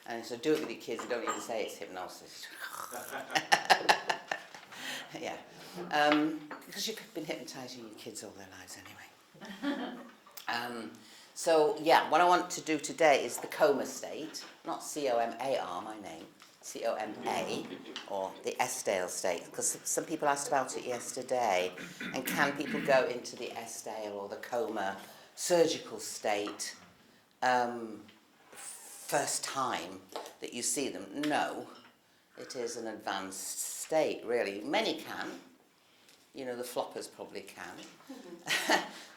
And so do it with your kids, you don't even say it's hypnosis. Yeah. Because you've been hypnotising your kids all their lives anyway. So yeah, what I want to do today is the coma state, not C-O-M-A-R, my name, C-O-M-A, or the Estale state, because some people asked about it yesterday, and can people go into the Estale or the coma surgical state first time that you see them? No, it is an advanced state, really. Many can. You know, the floppers probably can.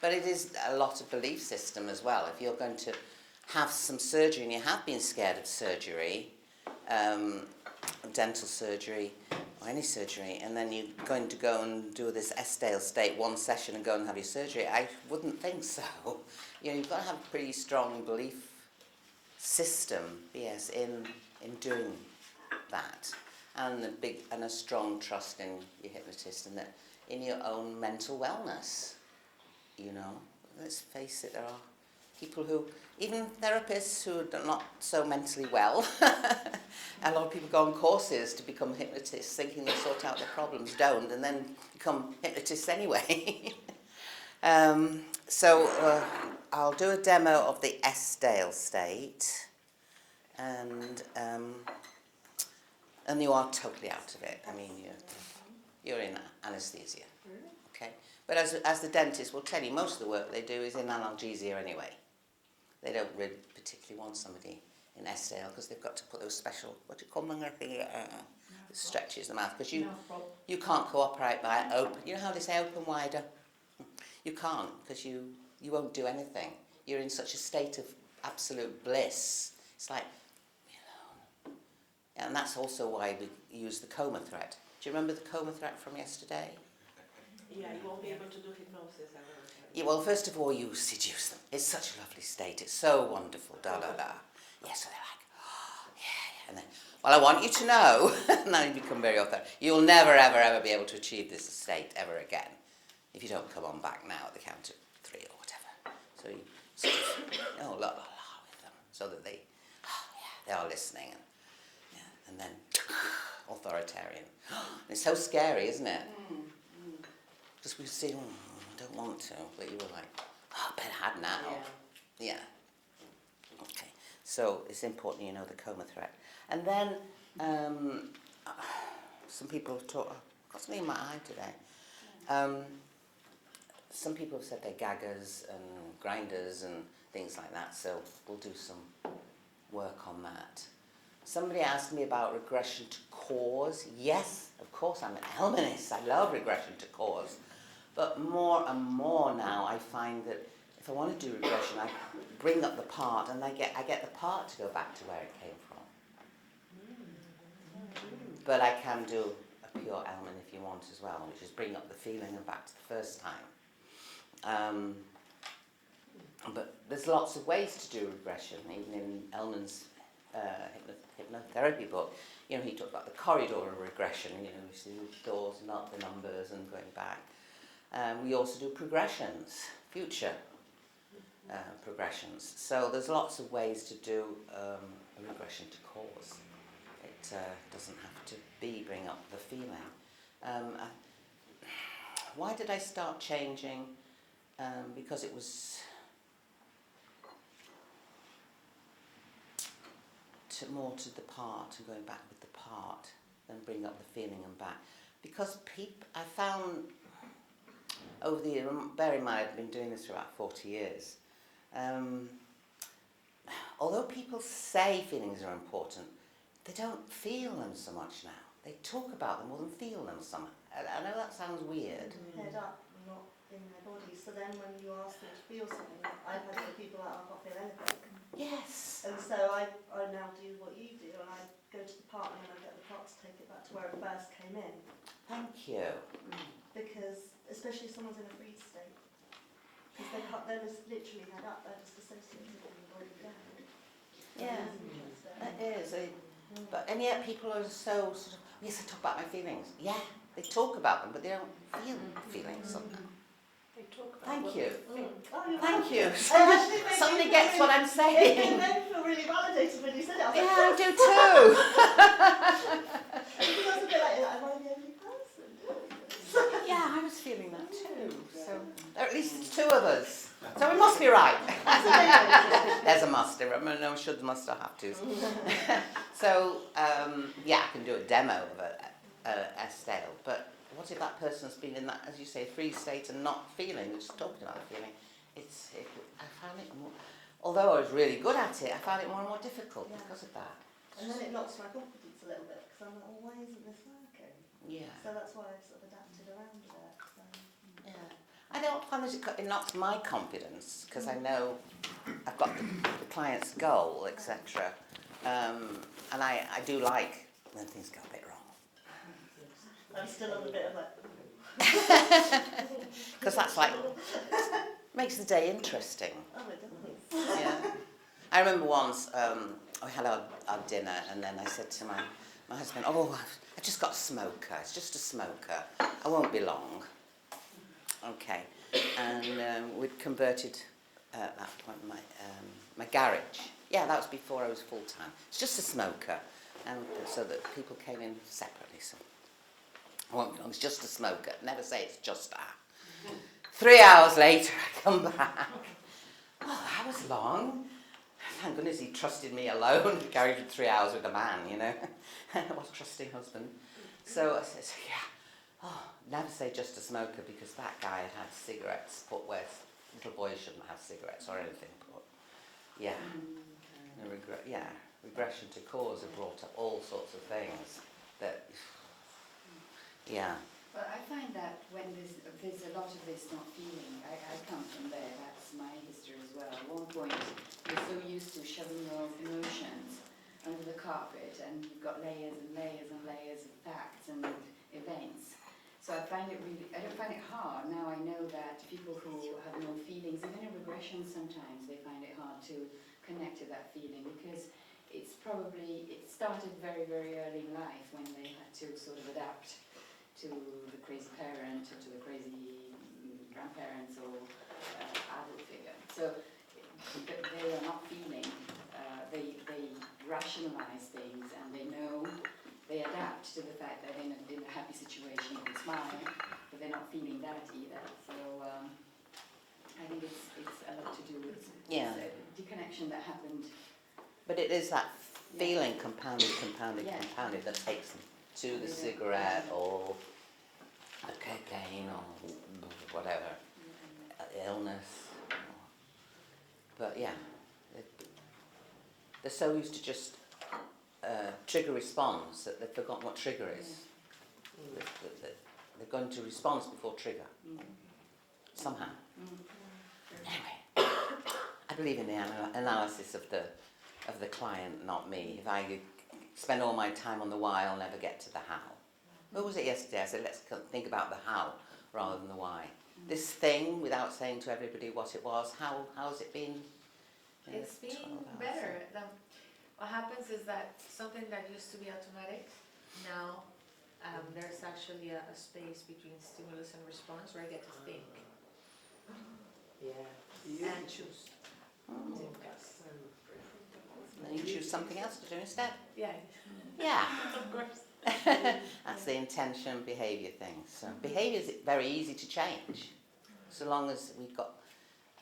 But it is a lot of belief system as well. If you're going to have some surgery and you have been scared of surgery, dental surgery or any surgery, and then you're going to go and do this Estale state one session and go and have your surgery, I wouldn't think so. You know, you've got to have a pretty strong belief system, yes, in doing that, and a strong trust in your hypnotist and that in your own mental wellness. You know, let's face it, there are people who, even therapists who are not so mentally well, a lot of people go on courses to become hypnotists thinking they sort out their problems, don't, and then become hypnotists anyway. So I'll do a demo of the Estale state, and you are totally out of it. I mean, you're in anaesthesia. Okay? But as the dentist will tell you, most of the work they do is in analgesia anyway. They don't really particularly want somebody in Estale because they've got to put those special, what do you call them, stretches the mouth, because you can't cooperate by open. You know how they say open wider? You can't, because you won't do anything. You're in such a state of absolute bliss. It's like, you know. And that's also why we use the coma threat. Do you remember the coma threat from yesterday? Yeah, you won't be able to do hypnosis ever. Yeah, well, first of all, you seduce them. It's such a lovely state. It's so wonderful. Da da da. Yeah, so they're like, oh, yeah. And then, well, I want you to know, now you become very authentic, you'll never, ever, ever be able to achieve this state ever again if you don't come on back now at the count of 3 or whatever. So you sort of, la la la with them, so that they are listening. And then, authoritarian. It's so scary, isn't it? Because we see, I don't want to, but you were like, I better have now. Yeah. Okay. So it's important you know the coma threat. And then some people have talked, I've got something in my eye today. Some people have said they're gaggers and grinders and things like that, so we'll do some work on that. Somebody asked me about regression to cause. Yes, of course, I'm an Elmanist. I love regression to cause. But more and more now, I find that if I want to do regression, I bring up the part, and I get the part to go back to where it came from. But I can do a pure element if you want as well, which is bring up the feeling and back to the first time. But there's lots of ways to do regression, even in Elman's hypnotherapy book. You know, he talked about the corridor of regression. You know, you see the doors, not the numbers, and going back. We also do progressions, future progressions. So there's lots of ways to do a regression to cause. It doesn't have to be bring up the feeling. Why did I start changing? Because it was more to the part and going back with the part than bring up the feeling and back. Because I found over the year, bear in mind I've been doing this for about 40 years, although people say feelings are important, they don't feel them so much now. They talk about them more than feel them so much. I know that sounds weird. Head up, not in their body. So then when you ask them to feel something, I've had some people like, I can't feel anything. Yes. And so I now do what you do, and I go to the partner and I get the part to take it back to where it first came in. Thank you. Because, especially if someone's in a freeze state, because they're just literally head up, they're just associated with the body down. Yeah, that is. And yet people are so sort of, yes, I talk about my feelings. Yeah, they talk about them, but they don't feel feelings sometimes. They talk about. Thank what you. think. Oh, you're Thank welcome. you. It actually made me Somebody feel gets what I'm It saying. made me feel really validated when you said it. I was Yeah, like, I do too. because I was a bit like, am I the only person doing this? Yeah, I was feeling that too. So, or at least it's two of us. So we must be right. There's a must. I mean, no should, must, or have to. So, yeah, I can do a demo of a stale. But what if that person's been in that, as you say, free state and not feeling, just talking about the feeling? I found it more, although I was really good at it, I found it more and more difficult because of that. And then it knocks my confidence a little bit because I'm like, well, why isn't this working? Yeah. So that's why I've sort of adapted around a bit. So. Yeah. I don't find that it knocks my confidence because I know I've got the client's goal, etc. And I do like when things go a bit wrong. I'm still on a bit of like. Because that's like, makes the day interesting. Oh, it does. Yeah. I remember once we had our dinner and then I said to my husband, oh, I just got a smoker. It's just a smoker. I won't be long. Okay. And we'd converted at that point my garage. Yeah, that was before I was full-time. It's just a smoker. And so that people came in separately. So I won't be long. It's just a smoker. Never say it's just that. 3 hours later, I come back. Oh, that was long. Thank goodness he trusted me alone. He carried for 3 hours with a man, you know. I was a trusting husband. So I said, yeah, never say just a smoker because that guy had cigarettes put where little boys shouldn't have cigarettes or anything put. Yeah. Regression to cause have brought up all sorts of things that, yeah. But I find that when there's a lot of this not feeling, I come from there, that's my history as well. At one point, you're so used to shoving your emotions under the carpet and you've got layers and layers and layers of facts and events. So I find it really, I don't find it hard. Now I know that people who have no feelings, even in regression sometimes, they find it hard to connect to that feeling because it started very, very early in life when they had to sort of adapt to the crazy parent or to the crazy grandparents or adult figure. So they are not feeling, they rationalize things and they adapt to the fact that in a happy situation they smile, but they're not feeling that either. So I think it's a lot to do with the connection that happened. But it is that feeling compounded that takes them to the cigarette or the cocaine or whatever, illness. But yeah, they're so used to just trigger response that they've forgotten what trigger is. They're going to response before trigger, somehow. Anyway, I believe in the analysis of the client, not me. If I spend all my time on the why, I'll never get to the how. What was it yesterday? I said, let's think about the how rather than the why. This thing, without saying to everybody what it was, how's it been? It's been better. What happens is that something that used to be automatic, now there's actually a space between stimulus and response where I get to think. Yeah. And choose. Then you choose something else to do instead. Yeah. Yeah. Of course. That's the intention behaviour thing. So behaviour is very easy to change, so long as we've got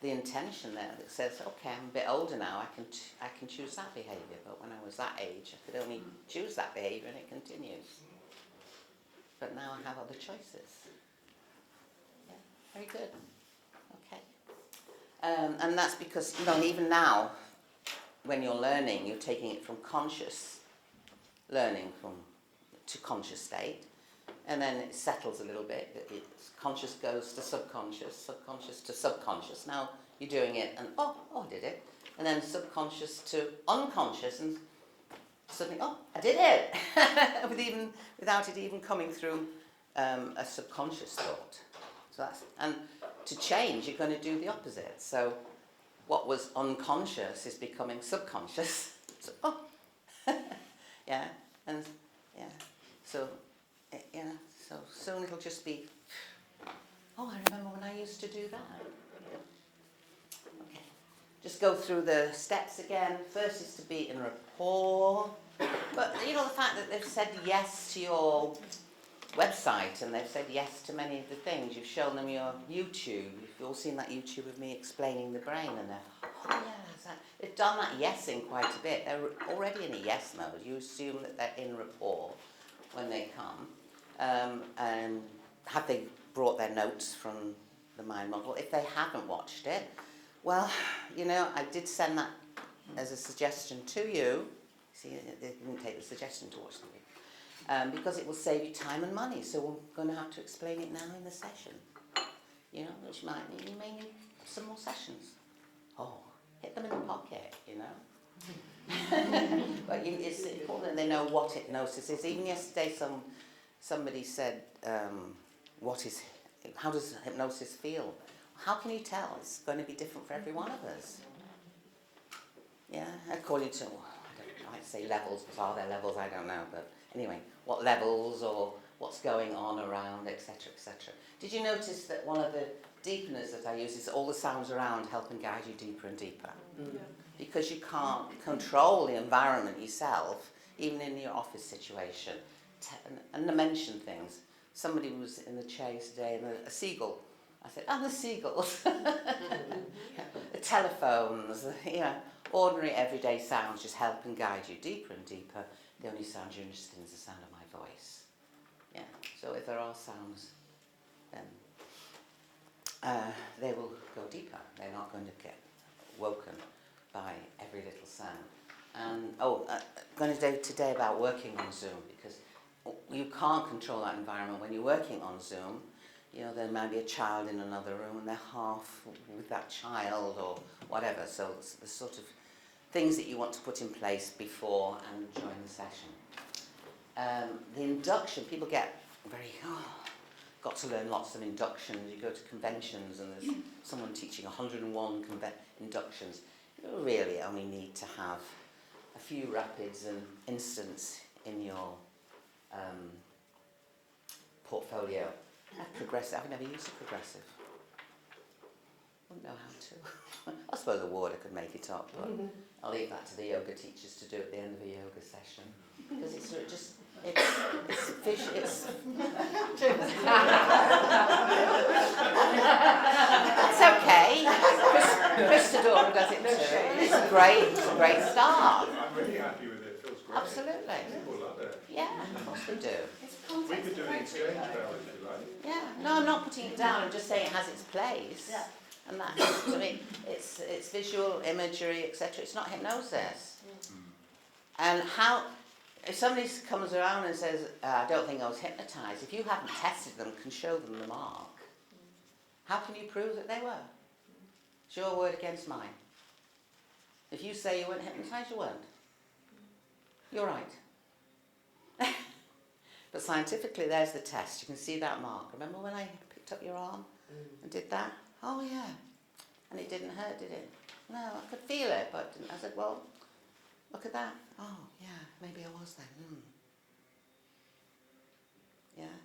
the intention there that says, okay, I'm a bit older now, I can choose that behaviour. But when I was that age, I could only choose that behaviour, and it continues. But now I have other choices. Yeah, very good. Okay. And that's because, even now, when you're learning, you're taking it from conscious learning to conscious state, and then it settles a little bit. Conscious goes to subconscious, subconscious to subconscious. Now you're doing it, and I did it, and then subconscious to unconscious, and suddenly, I did it, without it even coming through a subconscious thought. So and to change, you're going to do the opposite. So what was unconscious is becoming subconscious. So, yeah, and yeah, so so soon it'll just be, Oh, I remember when I used to do that. Okay. Just go through the steps again. First is to be in rapport. But you know, the fact that they've said yes to your website and they've said yes to many of the things. You've shown them your YouTube. You've all seen that YouTube of me explaining the brain, and they're, oh yeah, they've done that yesing quite a bit. They're already in a yes mode. You assume that they're in rapport when they come. And have they brought their notes from the mind model? If they haven't watched it, well, you know, I did send that as a suggestion to you. See, they didn't take the suggestion to watch the video. Because it will save you time and money. So we're going to have to explain it now in the session. You know, which you may need some more sessions. Oh, hit them in the pocket, you know. But it's important that they know what hypnosis is. Even yesterday, somebody said, how does hypnosis feel? How can you tell? It's going to be different for every one of us. Yeah, according to, I might say levels, but are there levels? I don't know. But anyway, what levels or what's going on around, etc., etc. Did you notice that one of the deepeners that I use is all the sounds around help and guide you deeper and deeper? Yeah. Because you can't control the environment yourself, even in your office situation. And I mentioned things. Somebody was in the chair today and a seagull. I said, oh, the seagulls. The telephones, you know, ordinary everyday sounds just help and guide you deeper and deeper. The only sound you're interested in is the sound of my voice. Yeah. So if there are sounds, then they will go deeper. They're not going to get woken by every little sound. And I'm going to do today about working on Zoom, because you can't control that environment when you're working on Zoom. You know, there might be a child in another room and they're half with that child or whatever. So it's the sort of things that you want to put in place before and during the session. The induction, people get very, got to learn lots of inductions. You go to conventions and there's someone teaching 101 inductions. You really only need to have a few rapids and instants in your portfolio. Progressive, I've never used a progressive. Wouldn't know how to. I suppose a word I could make it up, but I'll leave that to the yoga teachers to do at the end of a yoga session. Because it's just, it's fish, it's... That's okay. Christodora does it too. It's a great start. I'm really happy with it. It feels great. Absolutely. People love it. Yeah, of course we do. We could do an exchange about it if you like. Yeah, no, I'm not putting it down. I'm just saying it has its place. Yeah. And that, to me, it's visual imagery, etc. It's not hypnosis. And how, if somebody comes around and says, I don't think I was hypnotised, if you haven't tested them, can show them the mark, how can you prove that they were? It's your word against mine. If you say you weren't hypnotised, you weren't. You're right. But scientifically, there's the test. You can see that mark. Remember when I picked up your arm and did that? Oh, yeah. And it didn't hurt, did it? No, I could feel it, but I said, well, look at that. Oh, yeah, maybe I was then. Yeah.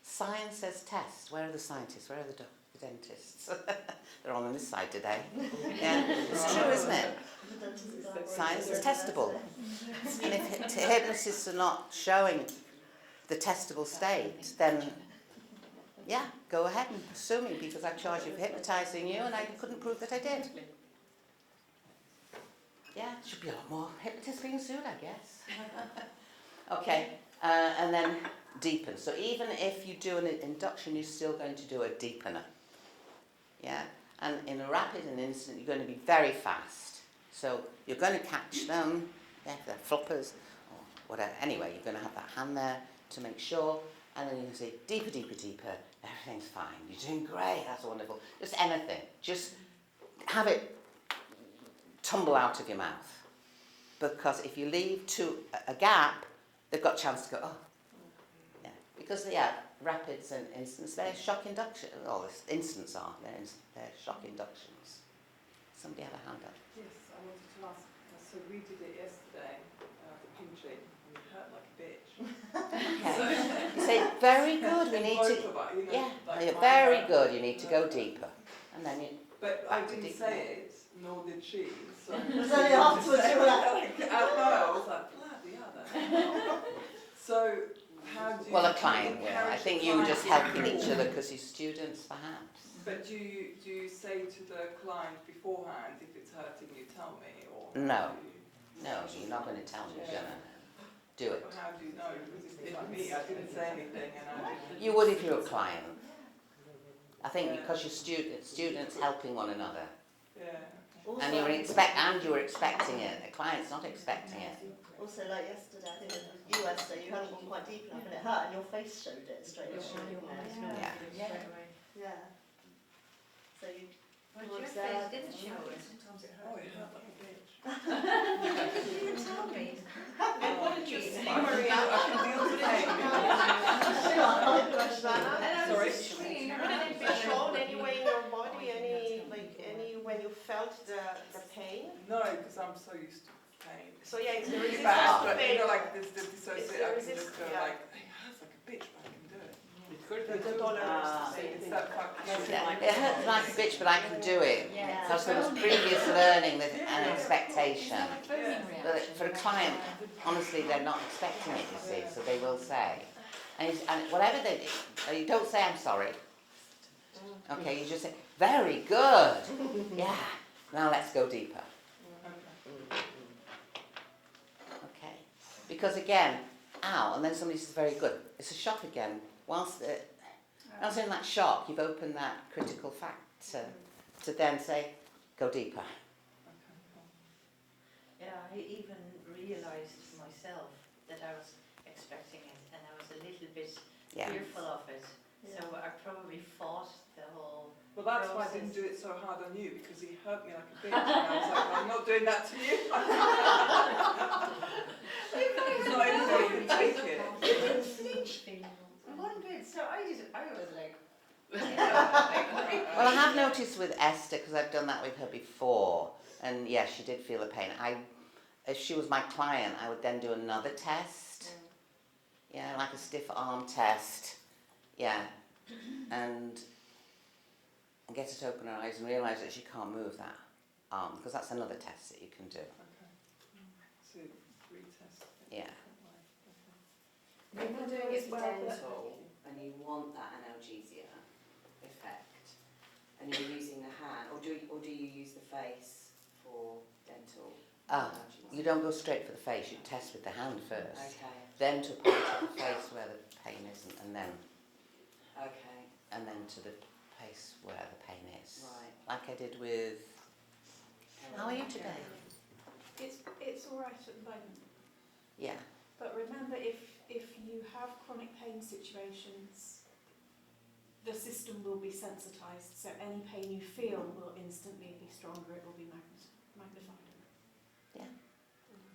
Science says test. Where are the scientists? Where are the dentists? They're all on this side today. Yeah, it's true, isn't it? Science is testable. And if hypnotists are not showing the testable state, then yeah, go ahead and sue me, because I charge you for hypnotising you and I couldn't prove that I did. Yeah, should be a lot more hypnotists being sued, I guess. Okay, and then deepen. So even if you do an induction, you're still going to do a deepener. Yeah, and in a rapid and instant, you're going to be very fast. So you're going to catch them, yeah, they're floppers, or whatever. Anyway, you're going to have that hand there to make sure, and then you can say deeper, deeper, deeper. Everything's fine. You're doing great. That's wonderful. Just anything. Just have it tumble out of your mouth. Because if you leave a gap, they've got a chance to go, oh. Yeah. Because, yeah, rapids and instants, they're shock induction. Oh, instants are. They're shock inductions. Somebody have a hand up. Yes, I wanted to ask, so we did it yesterday, for pinching, and it hurt like a bitch. Okay. You say, very good, we need to, yeah, you're very good, you need to go deeper. And then you, But I back to didn't deep say now. it, nor did she. So It was only afterwards you were like, out loud, I was like, bloody hell. So how do you? well, a client will. I encourage think the you were client just to helping do each it? other because you're students, perhaps. But do you say to the client beforehand, if it's hurting you, tell me, or No. do you- No, you're not going to tell me, you're going to do it. Or how do you know? Because if it's like me, I didn't say anything, and I didn't. You would if you're a client. I think because you're students helping one another. Yeah. also, And you were expecting it. The client's not expecting it. also like yesterday, I think it was you, Esther, you hadn't gone quite deep enough and it hurt and your face showed it straight away. Yeah. Yeah. So you But were your there. face didn't show it. Oh, it hurt like a bitch. You didn't tell me. Don't worry, I can deal with pain. Sorry? Wouldn't it be shown anyway in your body, any when you felt the pain? No, because I'm so used to pain. So yeah, it's the Really resistance bad, to but pain. you know, like this dissociate, It's the I can just resist- go yeah. like, it hurts like a bitch, but I can do it. The tolerance to pain. It's that fucking Yeah, it hurts like a bitch, but I can do it. Yeah. Because there was previous learning and expectation. It's like a foaming But reaction. for a client, honestly, they're not expecting it, you see, so they will say. And whatever they do, you don't say I'm sorry. Okay, you just say, very good. Yeah, now let's go deeper. Okay. Because again, ow, and then somebody says very good. It's a shock again. Whilst in that shock, you've opened that critical factor to then say, go deeper. Yeah, I even realised myself that I was expecting it and I was a little bit Yeah. fearful of it. Yeah. So I probably fought the whole Well, that's why I didn't do it so hard on you, because he hurt me like a bitch, and I was like, well, I'm not doing that to you. It's not easy to take it. one bit. So I was like, Well, I have noticed with Esther, because I've done that with her before, and yes, she did feel the pain. If she was my client, I would then do another test. Yeah, like a stiff arm test. Yeah. And get her to open her eyes and realise that she can't move that arm, because that's another test that you can do. Okay. So, retest. Yeah. People doing it well, and you want that analgesia effect, and you're using the hand, or do you use the face for dental analgesia? You don't go straight for the face, you test with the hand first. Okay. Then to a part of the face where the pain isn't, and then to the place where the pain is. Right. Like I did with. How are you today? It's all right at the moment. Yeah. But remember, if you have chronic pain situations, the system will be sensitised. So any pain you feel will instantly be stronger. It will be magnified.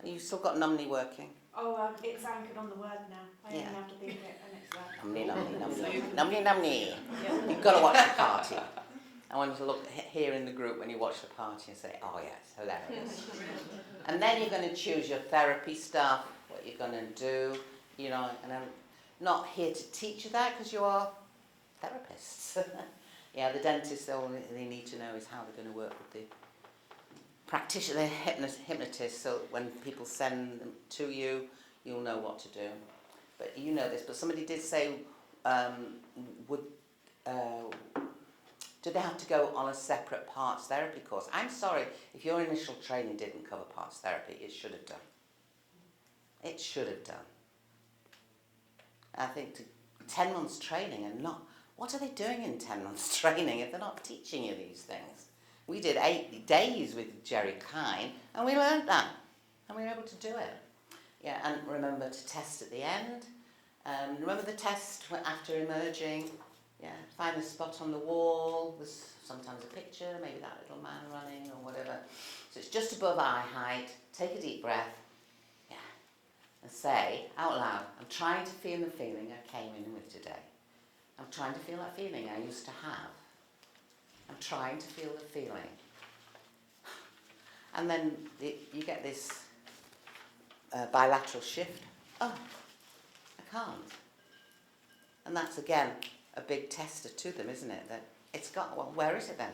You've still got numbly working. Oh, it's anchored on the word now. I only Yeah. have to think it, and it's there. Numbly. You've got to watch the party. I want you to look here in the group when you watch the party and say, oh yes, hilarious. And then you're going to choose your therapy stuff, what you're going to do, you know, and I'm not here to teach you that because you are therapists. Yeah, the dentists, all they need to know is how they're going to work with the practitioner, the hypnotist, so when people send them to you, you'll know what to do. But you know this, but somebody did say, do they have to go on a separate parts therapy course? I'm sorry, if your initial training didn't cover parts therapy, it should have done. It should have done. I think 10 months training and not, what are they doing in 10 months training if they're not teaching you these things? We did 8 days with Jerry Kine and we learned that and we were able to do it. Yeah, and remember to test at the end. Remember the test after emerging? Yeah, find a spot on the wall. There's sometimes a picture, maybe that little man running or whatever. So it's just above eye height. Take a deep breath. Yeah, and say out loud, I'm trying to feel the feeling I came in with today. I'm trying to feel that feeling I used to have. I'm trying to feel the feeling. And then you get this bilateral shift. Oh, I can't. And that's, again, a big tester to them, isn't it? That it's gone. Well, where is it then?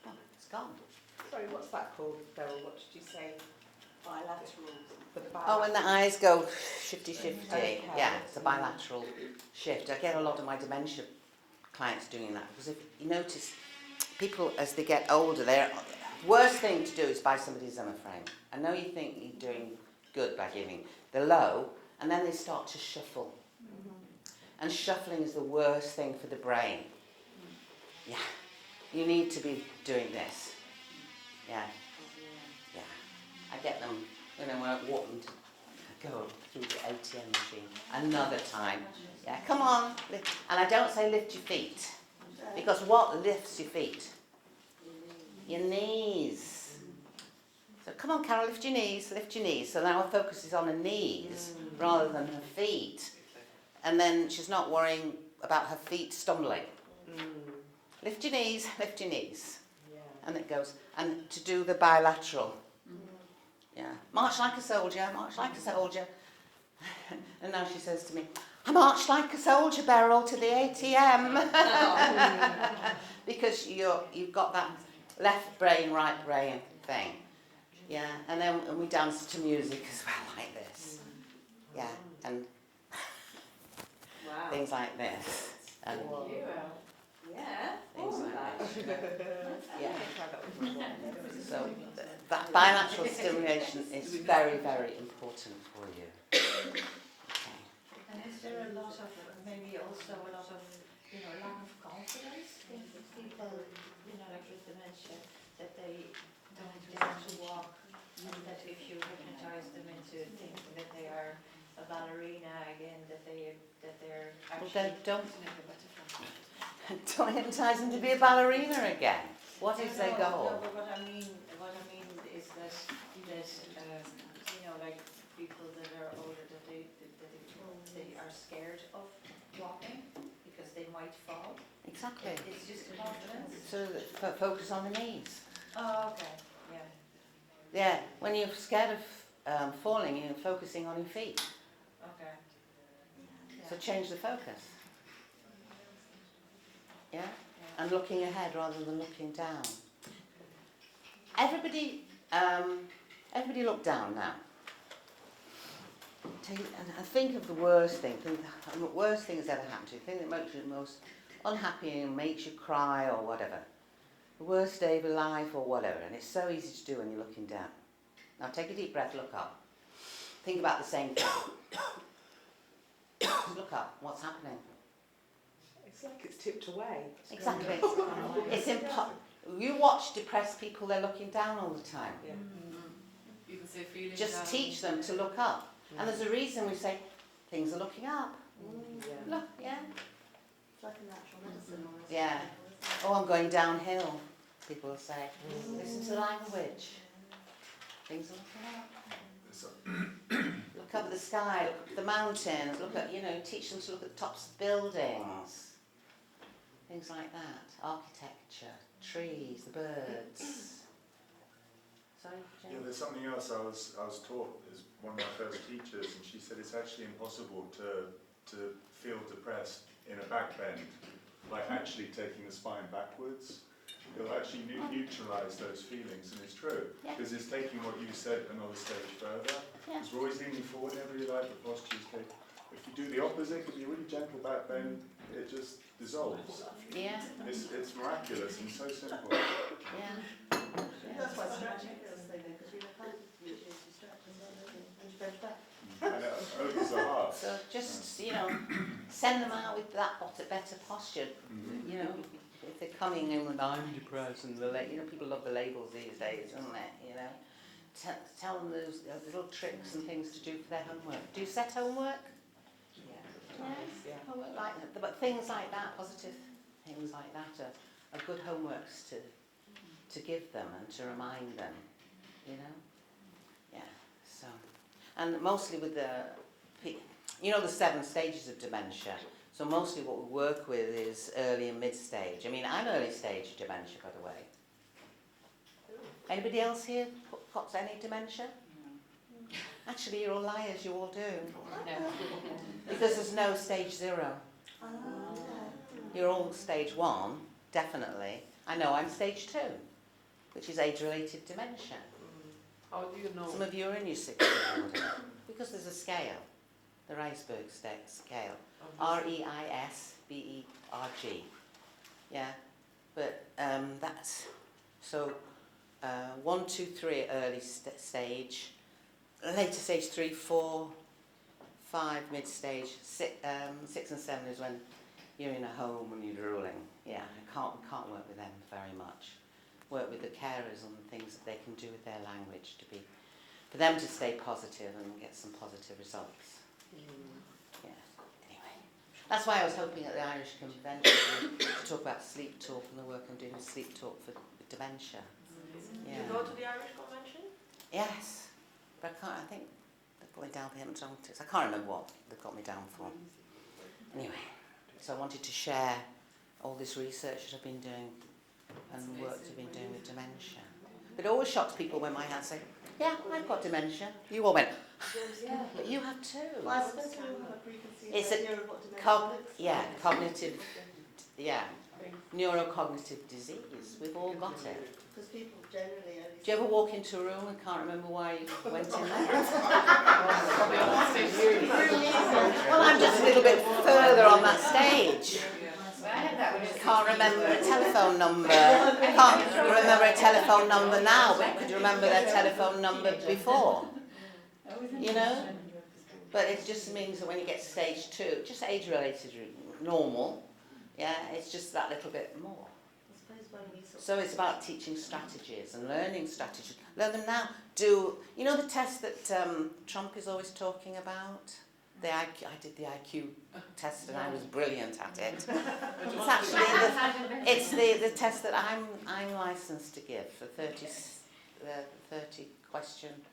Oh, it's gone. Sorry, what's that called, Beryl? What did you say? Bilateral. The Oh, when the eyes go shifty-shifty. Okay. Yeah, it's a bilateral shift. I get a lot of my dementia clients doing that because if you notice, people as they get older, their worst thing to do is buy somebody a Zimmer frame. I know you think you're doing good by giving the low, and then they start to shuffle. And shuffling is the worst thing for the brain. Yeah, you need to be doing this. Yeah, yeah. I get them, you know, when I walk them to go through the ATM machine. Another time. Yeah, come on. And I don't say lift your feet. Because what lifts your feet? Your knees. So come on, Carol, lift your knees, lift your knees. So now our focus is on her knees rather than her feet. And then she's not worrying about her feet stumbling. Lift your knees, lift your knees. Yeah. And it goes, and to do the bilateral. Yeah, march like a soldier, march like a soldier. And now she says to me, I marched like a soldier, Beryl, to the ATM. Because you've got that left brain, right brain thing. Yeah, and then we dance to music as well, like this. Yeah, and Wow. things like this. And Yeah. things like that. Yeah. Try that one. So that bilateral stimulation is very, very important for you. Okay. And is there a lot of, maybe also a lot of, lack of confidence in people, like with dementia, that they don't dare to walk, and that if you hypnotize them into thinking that they are a ballerina again, that they're Well, actually... then don't hypnotise them to be a ballerina again. What is their goal? No, but what I mean is that like people that are older, that they are scared of walking because they might fall. Exactly. It's just confidence. So focus on the knees. Oh, okay. Yeah. Yeah, when you're scared of falling, you're focusing on your feet. Okay. So change the focus. Yeah? And looking ahead rather than looking down. Everybody look down now. And think of the worst thing. Think the worst thing that's ever happened to you. Think that makes you the most unhappy and makes you cry or whatever. The worst day of your life or whatever. And it's so easy to do when you're looking down. Now take a deep breath, look up. Think about the same thing. Look up. What's happening? It's like it's tipped away. Exactly. It's you watch depressed people, they're looking down all the time. Yeah. You can say feeling Just down. teach them to look up. And there's a reason we say, things are looking up. Yeah. Look, yeah. It's like a natural medicine almost. Yeah. Oh, I'm going downhill, people will say. Listen to the language. Things are looking up. Look up at the sky, look up at the mountains, look at, teach them to look at the tops of buildings. Things like that. Architecture, trees, the birds. Sorry, Yeah, Jen? there's something else I was taught as one of my first teachers, and she said it's actually impossible to feel depressed in a back bend by actually taking the spine backwards. It'll actually neutralise those feelings, and it's true. Yeah. Because it's taking what you said another stage further. Yeah. Because we're always leaning forward in every life, the posture is taken. If you do the opposite, if you're really gentle back bend, it just dissolves. Yeah, It's miraculous and so simple. yeah. That's why stretching feels so good, because we look up, usually you stretch and you bend back. And it opens the heart. So just, send them out with that better posture. If they're coming in with I'm depressed and people love the labels these days, don't they? Tell them those little tricks and things to do for their homework. Do you set homework? Yeah. Homework like that, but things like that, positive things like that are good homeworks to give them and to remind them, Yeah, so. And mostly with the 7 stages of dementia. So mostly what we work with is early and mid stage. I mean, I'm early stage dementia, by the way. Anybody else here got any dementia? Actually, you're all liars, you all do. Because there's no stage 0. You're all stage 1, definitely. I know I'm stage 2, which is age-related dementia. How do you know? Some of you are in your 60s order, because there's a scale, the Reisberg scale, REISBERG. Yeah, but that's, so 1, 2, 3 early stage, later stage 3, 4, 5 mid-stage, 6 and 7 is when you're in a home and you're drooling. Yeah, I can't work with them very much. Work with the carers on the things that they can do with their language to be, for them to stay positive and get some positive results. Yeah, anyway. That's why I was hoping at the Irish Convention to talk about sleep talk and the work I'm doing with sleep talk for dementia. Yeah. You go to the Irish Convention? Yes, but I think they've got me down for HypnoDontics. I can't remember what they've got me down for. Anyway, so I wanted to share all this research that I've been doing and the work I've been doing with dementia. But it always shocks people when my hands say, yeah, I've got dementia. You all went, but you have too. Well, I suppose we all have a preconceived It's idea of what dementia looks like. cognitive, neurocognitive disease. We've all got it. Because people generally only... Do you ever walk into a room and can't remember why you went in there? Well, I'm just a little bit further on that stage. Can't remember a telephone number. Can't remember a telephone number now, but could you remember their telephone number before? You know? But it just means that when you get to stage 2, just age-related, normal, yeah, it's just that little bit more. So it's about teaching strategies and learning strategies. Learn them now. Do, you know the test that Trump is always talking about? The IQ, I did the IQ test and I was brilliant at it. It's actually the test that I'm licensed to give, the 30 question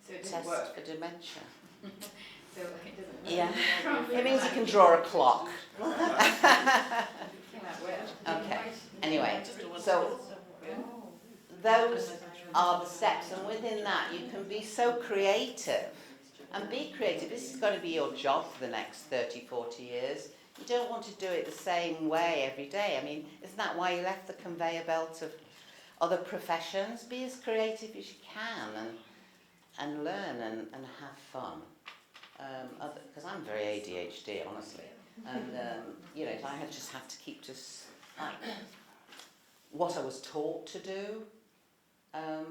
test for dementia. So it doesn't work. Yeah, it means you can draw a clock. Okay, anyway, so those are the steps, and within that you can be so creative. And be creative. This is going to be your job for the next 30, 40 years. You don't want to do it the same way every day. I mean, isn't that why you left the conveyor belt of other professions? Be as creative as you can and learn and have fun. Because I'm very ADHD, honestly. And, you know, if I had just had to keep just like what I was taught to do, I'd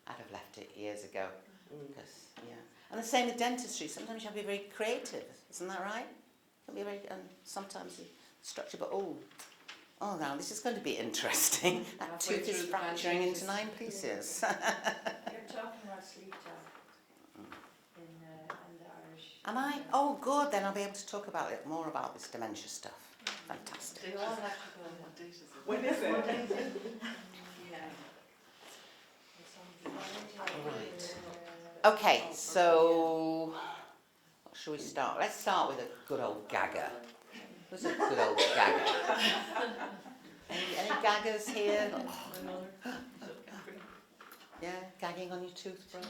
have left it years ago. Because, yeah. And the same with dentistry. Sometimes you have to be very creative. Isn't that right? You can be very, and sometimes the structure, but oh, now this is going to be interesting. That tooth is fracturing into 9 pieces. You're talking about sleep talk in the Irish. Am I? Oh, good. Then I'll be able to talk about it more about this dementia stuff. Fantastic. They all have to go there. When is it? Right. Okay, so what shall we start? Let's start with a good old gagger. Who's a good old gagger? Any gaggers here? Yeah, gagging on your toothbrush?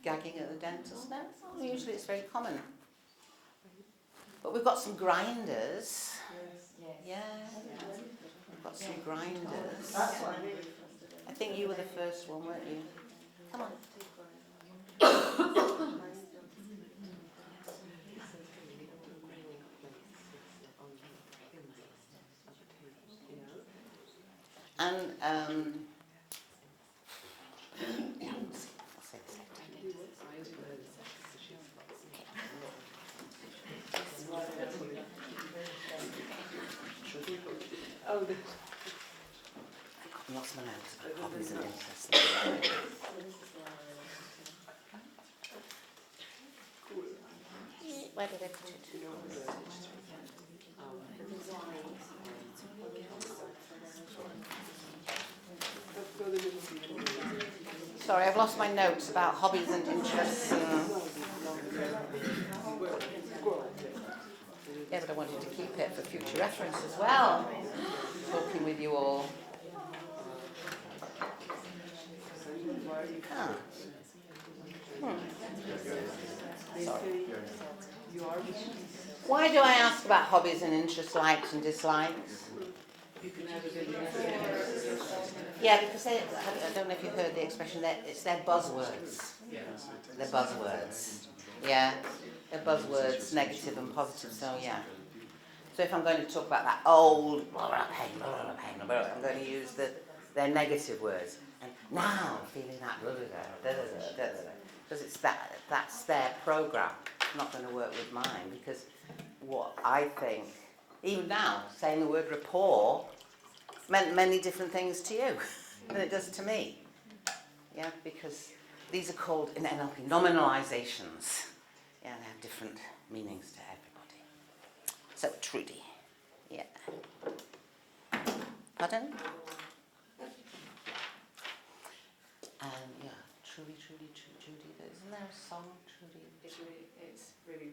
Gagging at the dentist? No, usually it's very common. But we've got some grinders. Yeah, we've got some grinders. That's what I'm really interested in. I think you were the first one, weren't you? Come on. And I've lost my notes about hobbies and interests. Where did I put it? Sorry, I've lost my notes about hobbies and interests. Yeah, but I wanted to keep it for future reference as well. Talking with you all. Sorry. You are. Why do I ask about hobbies and interests, likes and dislikes? Yeah, because I don't know if you heard the expression, it's their buzzwords. They're buzzwords. Yeah, they're buzzwords, negative and positive, so yeah. So if I'm going to talk about that old pain, I'm going to use their negative words. And now I'm feeling that because it's that's their program. It's not going to work with mine because what I think, even now, saying the word rapport meant many different things to you than it does to me. Yeah, because these are called in NLP nominalizations. Yeah, they have different meanings to everybody. So Trudy. Yeah. Pardon? And yeah, Trudy. Isn't there a song, Trudy? It's really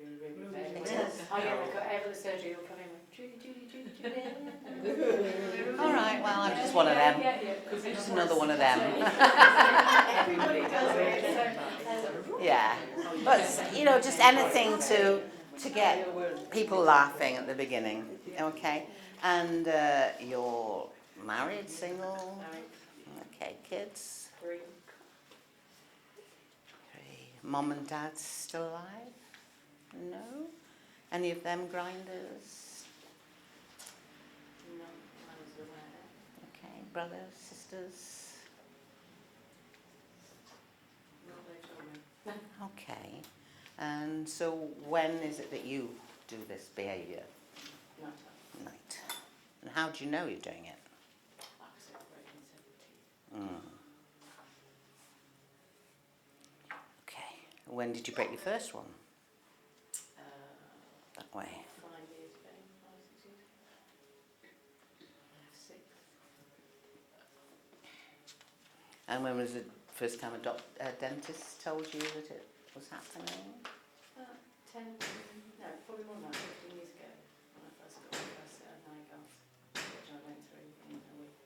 bad. It is. Oh yeah, they've got every surgery will come in with Judy. All right, well, I'm just one of them. Yeah. Just another one of them. Everybody does it. Yeah. But, you know, just anything to get people laughing at the beginning. Okay? And you're married, single? Okay, kids? 3. 3. Mom and dad still alive? No? Any of them grinders? No, I was aware. Okay, brothers, sisters? Not they told me. Okay. And so when is it that you do this behaviour? Night. And how do you know you're doing it? Okay. When did you break your first one? That way. 5 years ago, 5, 6 years ago. 6. And when was the first time a dentist told you that it was happening? 10, no, probably more than that, 15 years ago, when I first got my first set of nightgowns, which I went through in a week.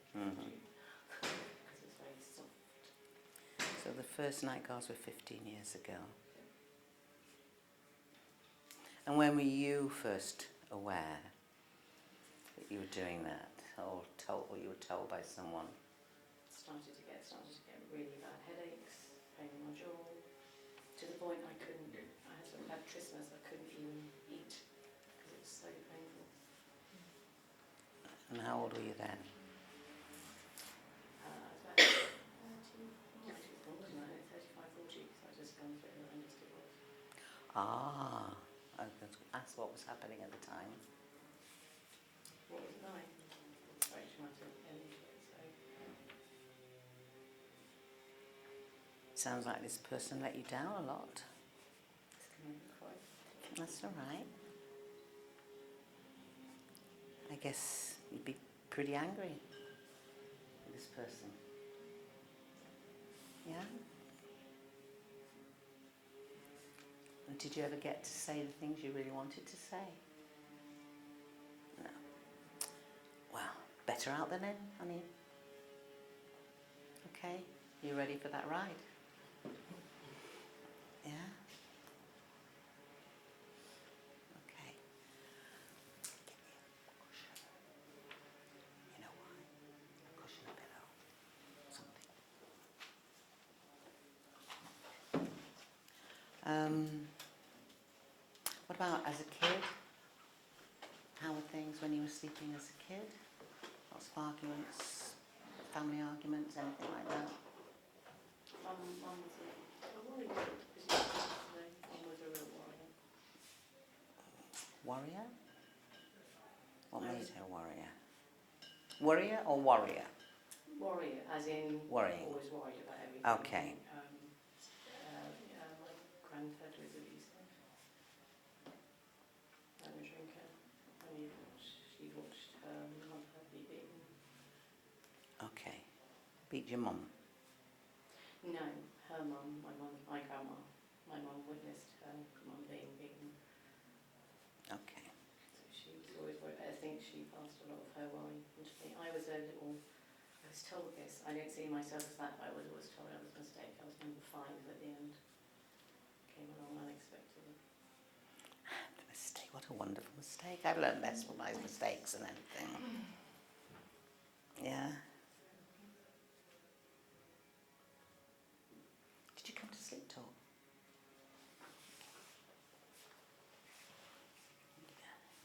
Because it's very soft. So the first night guards were 15 years ago. And when were you first aware that you were doing that, or you were told by someone? Started to get really bad headaches, pain in my jaw, to the point I couldn't, I had trismus, I couldn't even eat because it was so painful. And how old were you then? I was about 34, wasn't I? 35, 40, so I just gone through a horrendous divorce. Ah, I was going to ask what was happening at the time. What was it like? It's very traumatic initially, so. Sounds like this person let you down a lot. It's going to be quite. That's all right. I guess you'd be pretty angry with this person. Yeah? And did you ever get to say the things you really wanted to say? No. Well, better out than in, honey. Okay? You ready for that ride? Yeah? Okay. You know why? A cushion, a pillow, something. What about as a kid? How were things when you were sleeping as a kid? Lots of arguments, family arguments, anything like that? Mum was a warrior, because Mum was a real warrior. Warrior? What made her warrior? Warrior or warrior? Warrior, as in Worrying. always worried about everything. Okay. My granddad was abusive. And a drinker. And she watched her mother be beaten. Okay. Beat your mum? No, her mum, my grandma. My mum witnessed her mum being beaten. Okay. So she was always worried. I think she passed a lot of her worry onto me. I was told this. I don't see myself as that, but I was always told I was a mistake. I was number 5 at the end. Came along unexpectedly. mistake. I've learned best from my mistakes and everything. Yeah. Did you come to sleep talk?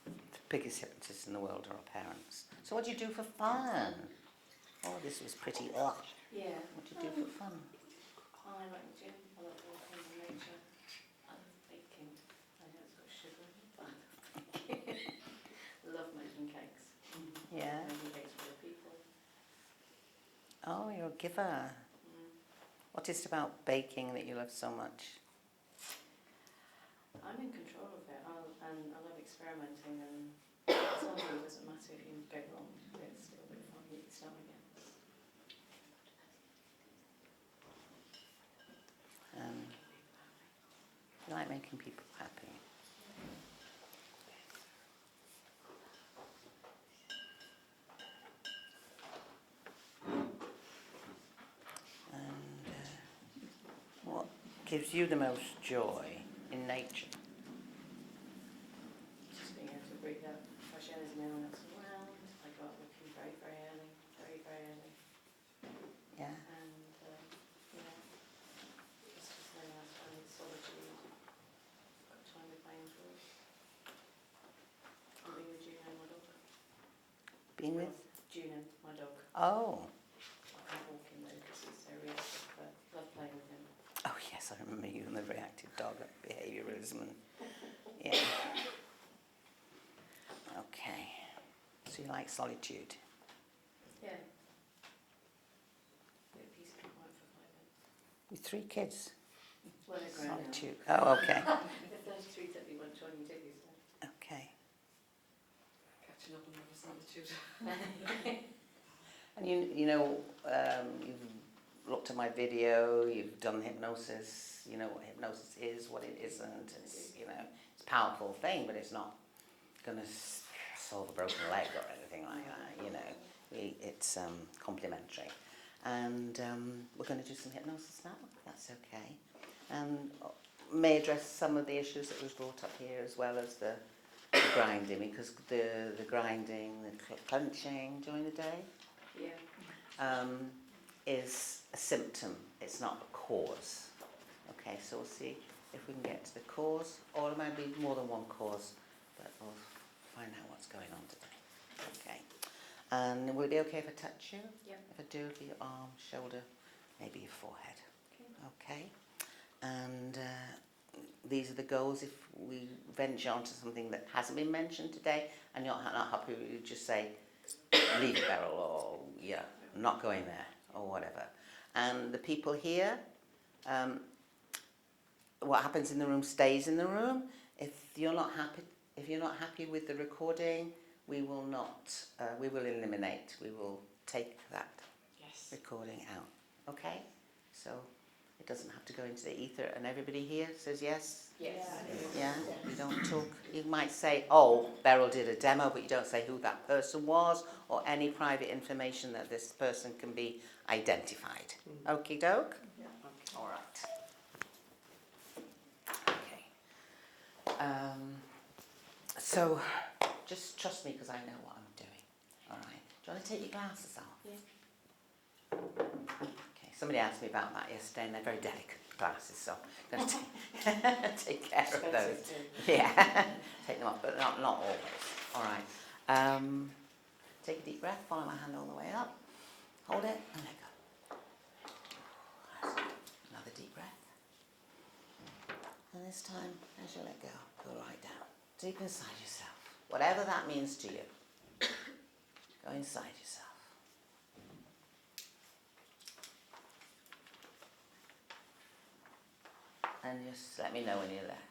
The biggest hypnotists in the world are our parents. So what do you do for fun? Oh, this was pretty ugh. Yeah. What do you do for fun? I like the gym. I like walking in nature. I love baking. I know it's got sugar in it, but I love making cakes. Yeah. Making cakes for the people. Oh, you're a giver. What is it about baking that you love so much? I'm in control of it, and I love experimenting, and sometimes it doesn't matter if you go wrong, it's still a bit fun, you can start again. You like making people happy. And what gives you the most joy in nature? Just being able to breathe out fresh air, there's no one else around, I go out looking very, very early, Yeah. and it's just really nice time in solitude, got time with my own thoughts. I'm being with Juno, my dog. Being with? Juno, my dog. Oh. I can't walk him though because he's so reactive, but love playing with him. Oh yes, I remember you and the reactive dog at behaviourism. Yeah. Okay. So you like solitude? Yeah. Bit of peace and quiet for 5 minutes. With 3 kids? Well, they're grown now. Solitude. Oh, okay. The 33 took me one Johnny did, so. Okay. Catching up on the solitude. And you know, you've looked at my video, you've done hypnosis, you know what hypnosis is, what it isn't. It's, you know, it's a powerful thing, but it's not going to solve a broken leg or anything like that, you know. It's complementary. And we're going to do some hypnosis now, if that's okay. And may address some of the issues that was brought up here, as well as the grinding, because the grinding, the clenching during the day, Yeah. is a symptom, it's not a cause. Okay, so we'll see if we can get to the cause, or it might be more than one cause, but we'll find out what's going on today. Okay, and will it be okay if I touch you? Yeah. If I do, for your arm, shoulder, maybe your forehead. Okay, and these are the goals. If we venture onto something that hasn't been mentioned today, and you're not happy, you just say, leave it, Beryl, or yeah, not going there, or whatever. And the people here, what happens in the room stays in the room. If you're not happy with the recording, we will not. We will eliminate. We will take that recording out. Okay, so it doesn't have to go into the ether. And everybody here says yes. Yes. Yeah, you don't talk. You might say, oh, Beryl did a demo, but you don't say who that person was or any private information that this person can be identified. Okie doke? Yeah. All right. Okay. So, just trust me because I know what I'm doing. All right. Do you want to take your glasses off? Yeah. Okay. Somebody asked me about that yesterday, and they're very delicate glasses, so I'm going to take care of those. Yeah, take them off, but not always. All right. Take a deep breath. Follow my hand all the way up. Hold it and let go. Another deep breath. And this time, as you let go, go right down, deep inside yourself. Whatever that means to you. Go inside yourself. And just let me know when you're there.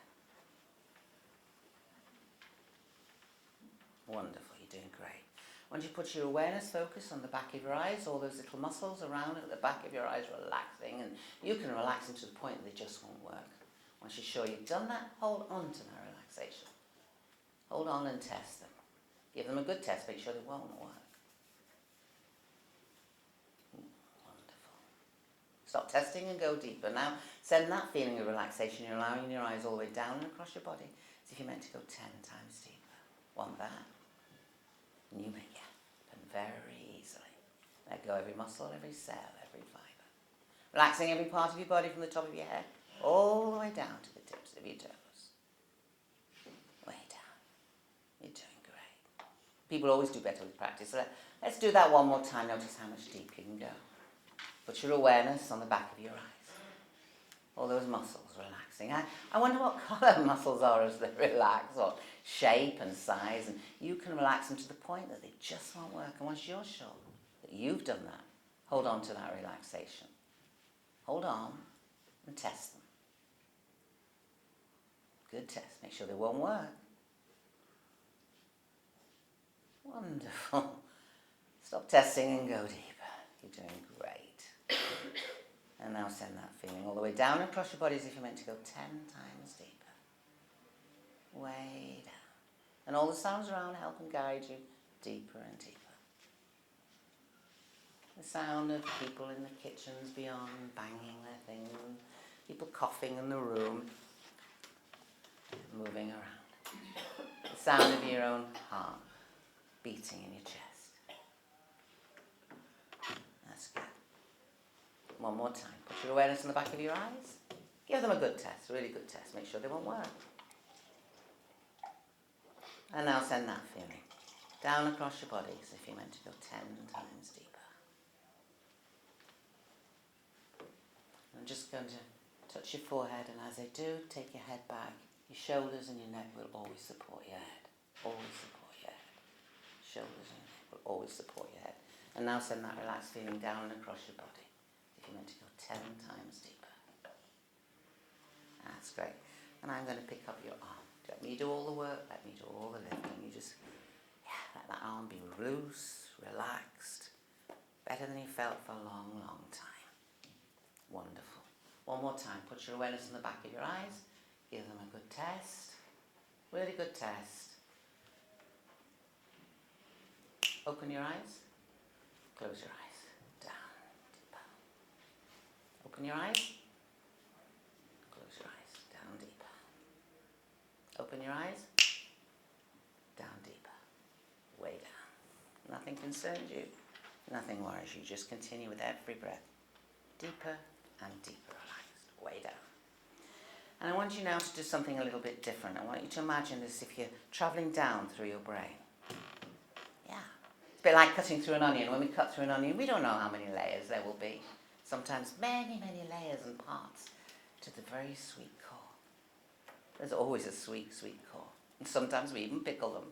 Wonderful, you're doing great. Once you put your awareness focus on the back of your eyes, all those little muscles around at the back of your eyes relaxing, and you can relax them to the point that they just won't work. Once you're sure you've done that, hold on to that relaxation. Hold on and test them. Give them a good test, make sure they won't work. Wonderful. Stop testing and go deeper. Now, send that feeling of relaxation. You're allowing your eyes all the way down and across your body as if you're meant to go 10 times deeper. Want that? And you make it happen very easily. Let go every muscle, every cell, every fibre. Relaxing every part of your body from the top of your head all the way down to the tips of your toes. Way down. You're doing great. People always do better with practice. So let's do that one more time. Notice how much deeper you can go. Put your awareness on the back of your eyes. All those muscles relaxing. I wonder what colour muscles are as they relax, or shape and size. And you can relax them to the point that they just won't work. And once you're sure that you've done that, hold on to that relaxation. Hold on and test them. Good test. Make sure they won't work. Wonderful. Stop testing and go deeper. You're doing great. And now send that feeling all the way down across your body as if you're meant to go 10 times deeper. Way down. And all the sounds around help and guide you deeper and deeper. The sound of people in the kitchens beyond banging their things, people coughing in the room, moving around. The sound of your own heart beating in your chest. That's good. One more time. Put your awareness in the back of your eyes. Give them a good test, a really good test. Make sure they won't work. And now send that feeling down across your body as if you're meant to go 10 times deeper. I'm just going to touch your forehead, and as I do, take your head back. Your shoulders and your neck will always support your head. Always support your head. Shoulders and your neck will always support your head. And now send that relaxed feeling down across your body. If you're meant to go 10 times deeper. That's great. And I'm going to pick up your arm. Let me do all the work. Let me do all the lifting. You just, let that arm be loose, relaxed. Better than you felt for a long, long time. Wonderful. One more time. Put your awareness in the back of your eyes. Give them a good test. Really good test. Open your eyes. Close your eyes. Down. Deeper. Open your eyes. Close your eyes. Down deeper. Open your eyes. Down deeper. Way down. Nothing concerns you. Nothing worries you. Just continue with every breath. Deeper and deeper relaxed. Way down. And I want you now to do something a little bit different. I want you to imagine this if you're travelling down through your brain. Yeah. It's a bit like cutting through an onion. When we cut through an onion, we don't know how many layers there will be. Sometimes many, many layers and parts to the very sweet core. There's always a sweet, sweet core. And sometimes we even pickle them.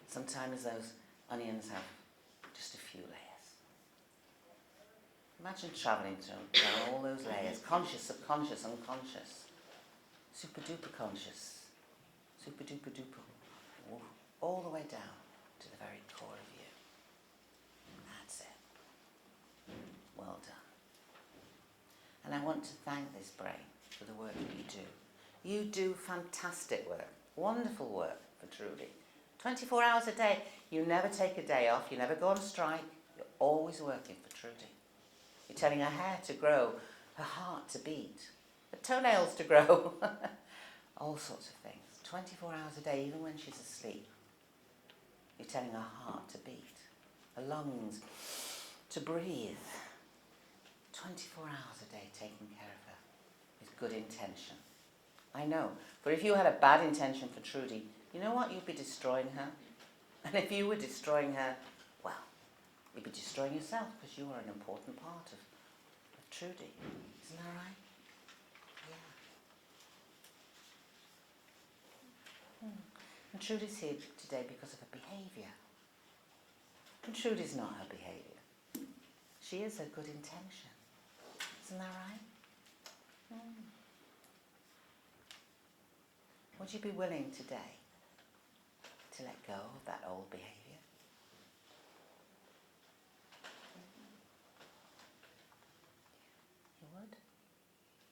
Sometimes those onions have just a few layers. Imagine travelling down all those layers, conscious, subconscious, unconscious, super duper conscious, super duper duper, all the way down to the very core of you. That's it. Well done. And I want to thank this brain for the work that you do. You do fantastic work, wonderful work for Trudy. 24 hours a day. You never take a day off, you never go on strike, you're always working for Trudy. You're telling her hair to grow, her heart to beat, her toenails to grow, all sorts of things. 24 hours a day, even when she's asleep. You're telling her heart to beat, her lungs to breathe. 24 hours a day taking care of her with good intention. I know, but if you had a bad intention for Trudy, you know what? You'd be destroying her. And if you were destroying her, well, you'd be destroying yourself because you are an important part of Trudy. Isn't that right? Yeah. And Trudy's here today because of her behaviour. And Trudy's not her behaviour. She is her good intention. Isn't that right? Would you be willing today to let go of that old behaviour? You would?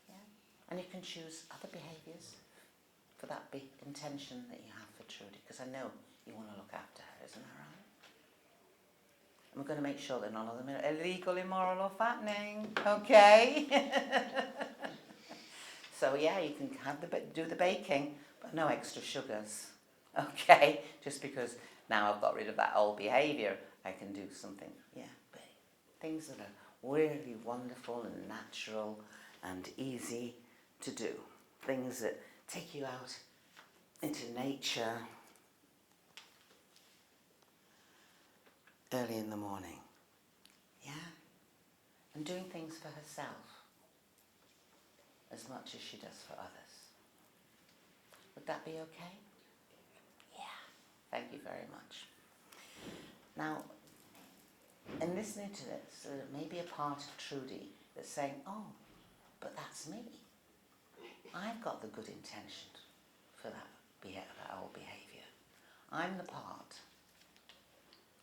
Yeah? And you can choose other behaviours for that big intention that you have for Trudy, because I know you want to look after her, isn't that right? And we're going to make sure that none of them are illegal, immoral or fattening, okay? So yeah, you can have do the baking, but no extra sugars. Okay, just because now I've got rid of that old behaviour, I can do something, yeah, big. Things that are really wonderful and natural and easy to do. Things that take you out into nature early in the morning. Yeah? And doing things for herself as much as she does for others. Would that be okay? Yeah. Thank you very much. Now, in listening to this, there may be a part of Trudy that's saying, oh, but that's me. I've got the good intention for that old behaviour. I'm the part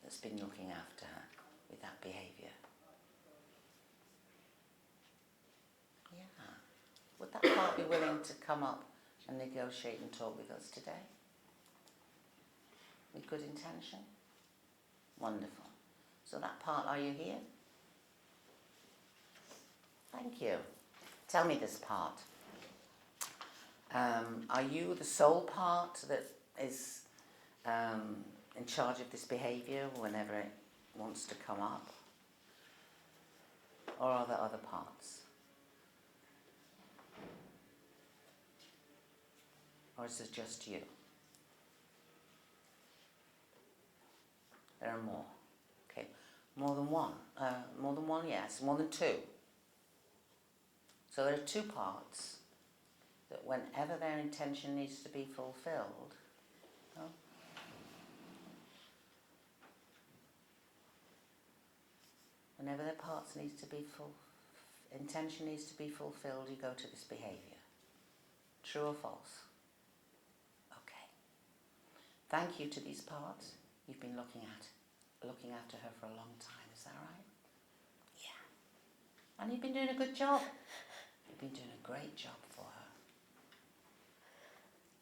that's been looking after her with that behaviour. Yeah. Would that part be willing to come up and negotiate and talk with us today? With good intention? Wonderful. So that part, are you here? Thank you. Tell me this part. Are you the sole part that is in charge of this behaviour whenever it wants to come up? Or are there other parts? Or is it just you? There are more. Okay. More than one? More than one, yes. More than two. So there are two parts that whenever their intention needs to be fulfilled, oh, whenever their parts needs to be intention needs to be fulfilled, you go to this behaviour. True or false? Okay. Thank you to these parts. You've been looking after her for a long time, is that right? Yeah. And you've been doing a good job. You've been doing a great job for her.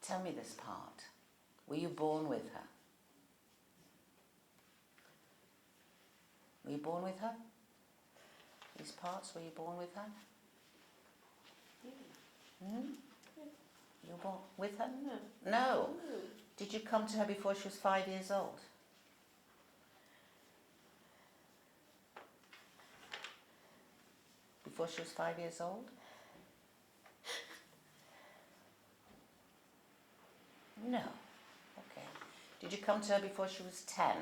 Tell me this part. Were you born with her? Were you born with her? These parts, were you born with her? Hmm? You were born with her? No. No. Did you come to her before she was 5 years old? Before she was 5 years old? No. Okay. Did you come to her before she was 10?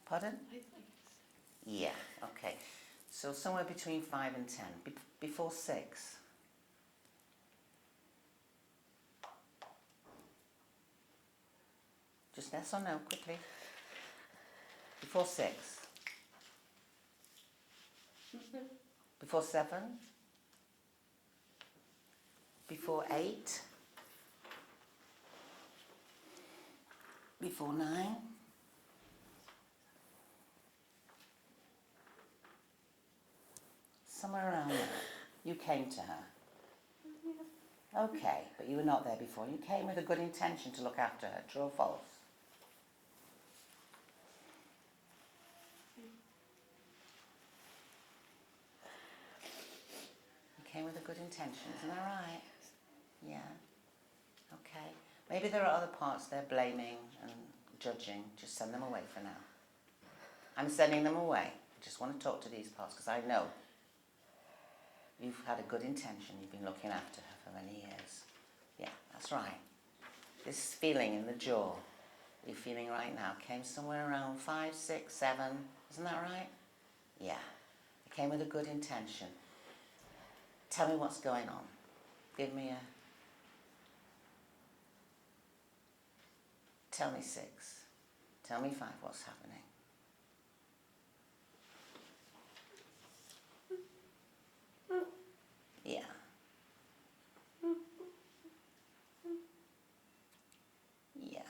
Pardon? Yeah, okay. So somewhere between 5 and 10. Before 6? Just yes or no, quickly. Before 6? Before 7? Before 8? Before 9? Somewhere around there. You came to her. Okay, but you were not there before. You came with a good intention to look after her. True or false? You came with a good intention, isn't that right? Yeah. Okay. Maybe there are other parts they're blaming and judging. Just send them away for now. I'm sending them away. I just want to talk to these parts because I know you've had a good intention. You've been looking after her for many years. Yeah, that's right. This feeling in the jaw you're feeling right now came somewhere around 5, 6, 7. Isn't that right? Yeah. It came with a good intention. Tell me what's going on. Give me a... Tell me 6. Tell me 5. What's happening? Yeah. Yeah.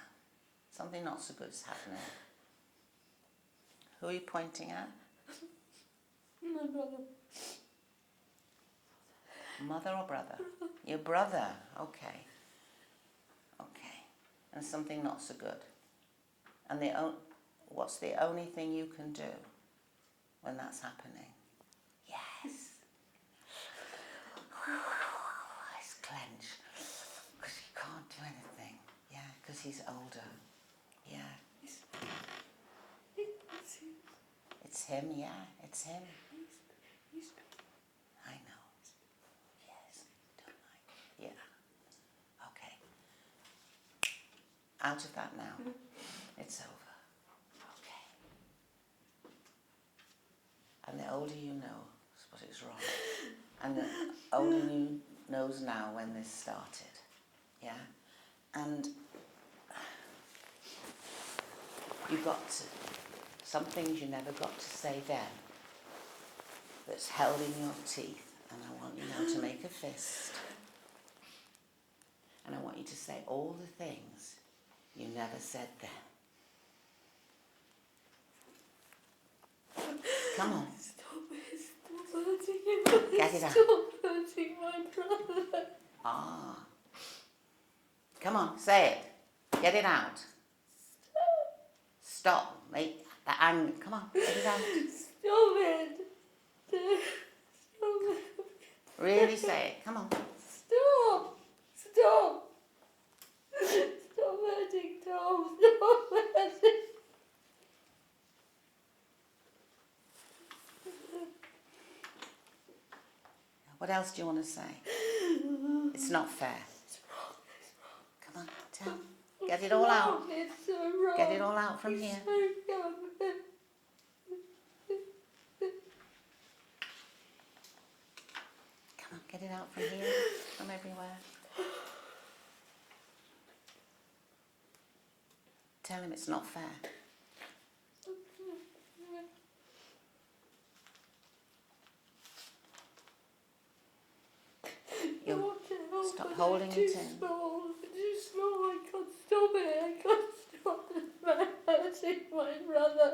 Something not so good is happening. Who are you pointing at? My brother. Mother or brother? Your brother. Okay. Okay. And something not so good. And what's the only thing you can do when that's happening? Yes. Eyes clench. Because he can't do anything. Yeah, because he's older. Yeah. It's him, yeah, it's him. I know. Yes, don't like. Yeah. Okay. Out of that now. It's over. Okay. And the older you know, what is wrong. And the older you knows now when this started. Yeah? And you got to, some things you never got to say then, that's held in your teeth. And I want you now to make a fist. And I want you to say all the things you never said then. Come on. Stop hurting him. Get it out. Stop hurting my brother. Ah. Come on, say it. Get it out. Stop. Make the anger. Come on, get it out. Stop it. Stop it. Really say it. Come on. Stop. Stop. Stop hurting Tom. Stop hurting. What else do you want to say? It's not fair. Come on, tell. Get it all out. It's so wrong. Get it all out from here. So wrong. Come on, get it out from here. From everywhere. Tell him it's not fair. You stop holding it in. Too small. I can't stop it. I can't stop it from hurting my brother.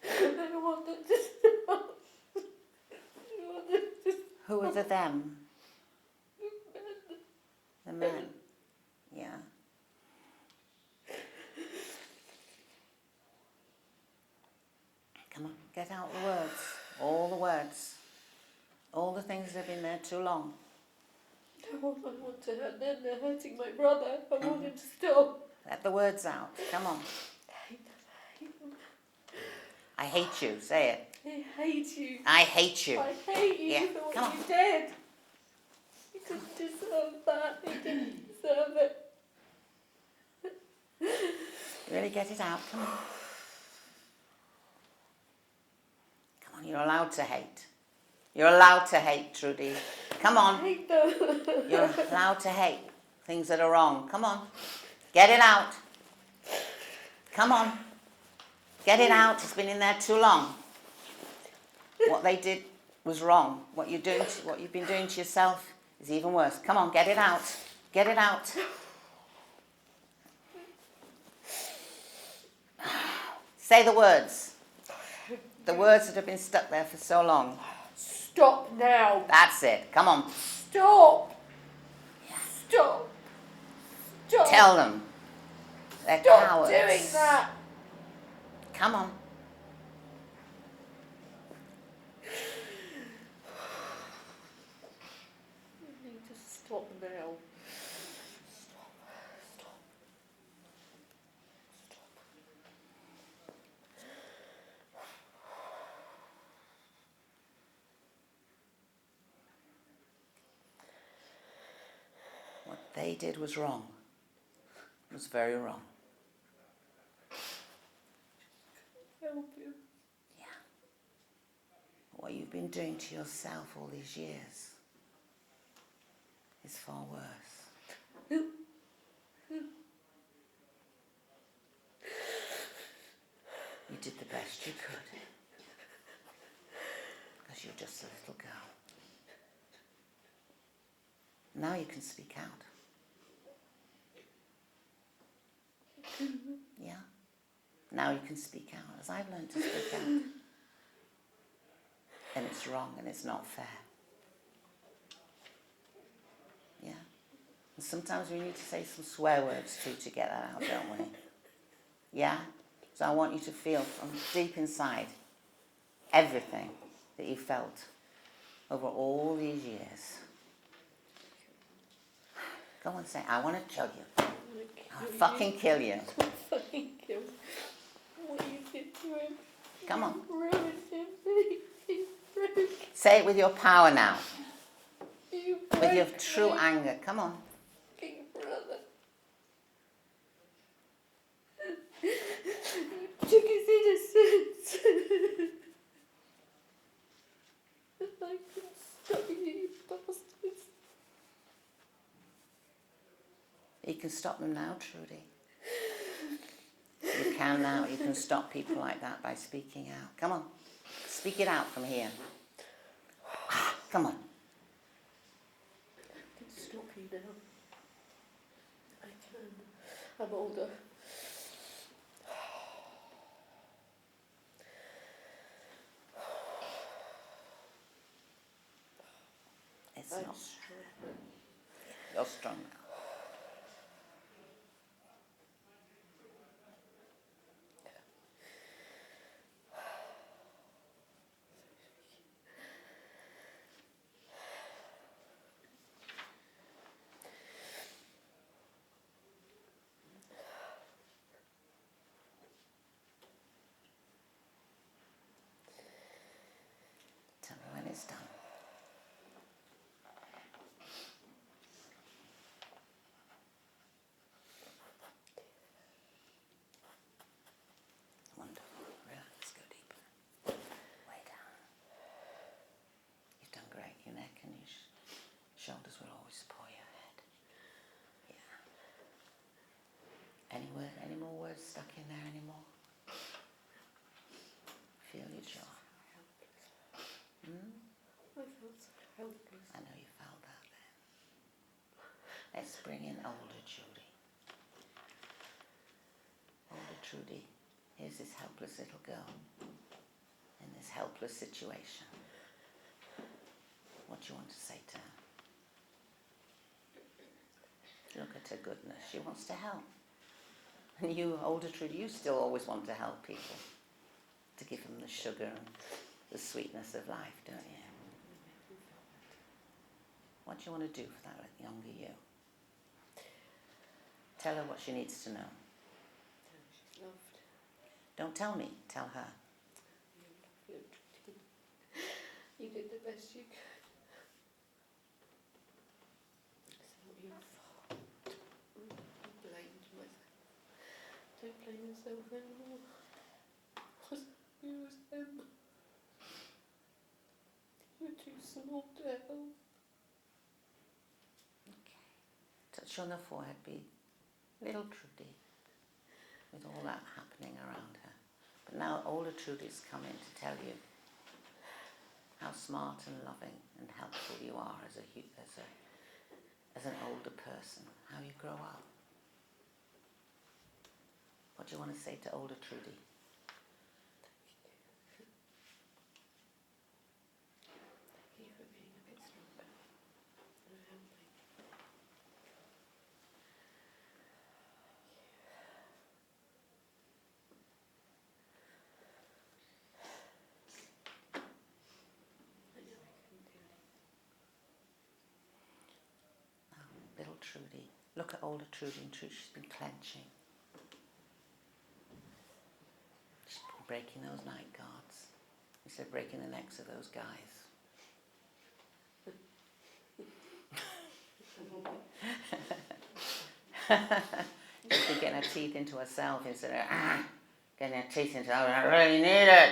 I don't want it to stop. I want it to stop. Who are the them? The men. Yeah. Come on, get out the words. All the words. All the things that have been there too long. I want to hurt them. They're hurting my brother. I want him to stop. Let the words out. Come on. I hate you. Say it. I hate you. I hate you. I hate you Yeah, for what come you on. did. You didn't deserve that. You didn't deserve it. Really get it out. Come on. Come on, you're allowed to hate. You're allowed to hate, Trudy. Come I on. hate them. You're allowed to hate things that are wrong. Come on. Get it out. Come on. Get it out. It's been in there too long. What they did was wrong. What you've been doing to yourself is even worse. Come on, get it out. Get it out. Say the words. The words that have been stuck there for so long. Stop now. That's it. Come on. Stop. Stop. Stop. Tell them. They're Stop cowards. doing that. Come on. You need to stop now. Stop. Stop. What they did was wrong. It was very wrong. Help you. Yeah. What you've been doing to yourself all these years is far worse. You did the best you could. Because you're just a little girl. Now you can speak out. Yeah? Now you can speak out, as I've learned to speak out. And it's wrong and it's not fair. Yeah? And sometimes we need to say some swear words too to get that out, don't we? Yeah? So I want you to feel from deep inside everything that you felt over all these years. Go on, say, I want to kill you. I'll fucking kill you. Fucking kill him. What you did to him. Come on. You ruined him. You broke. Say it with your power now. You With your broke true my anger. Come on. fucking brother. You took his innocence. And I can stop you, you bastards. You can stop them now, Trudy. You can now. You can stop people like that by speaking out. Come on. Speak it out from here. Come on. I can stop you now. I can. I'm older. It's I'm not. strong. You're strong now. Tell me when it's done. Wonderful. Relax. Go deeper. Way down. You've done great. Your neck and your shoulders will always support your head. Yeah. Any more words stuck in there anymore? Feel your jaw. I felt so helpless. I know you felt that then. Let's bring in older Trudy. Older Trudy, here's this helpless little girl in this helpless situation. What do you want to say to her? Look at her goodness, she wants to help. And you, older Trudy, you still always want to help people, to give them the sugar and the sweetness of life, don't you? What do you want to do for that younger you? Tell her what she needs to know. She's loved. Don't tell me, tell her. You loved her. You did the best you could. It's not your fault. I blamed myself. Don't blame yourself anymore. It was him. You were too small to help. Touch on the forehead, be little Trudy, with all that happening around her. But now older Trudy's come in to tell you how smart and loving and helpful you are as an older person, how you grow up. What do you want to say to older Trudy? Thank you for being a bit stronger and helping. I know I couldn't do anything. Little Trudy. Look at older Trudy, and Trudy, she's been clenching. She's been breaking those night guards. Instead of breaking the necks of those guys. She's been getting her teeth into herself instead of getting her teeth into her. I really need it.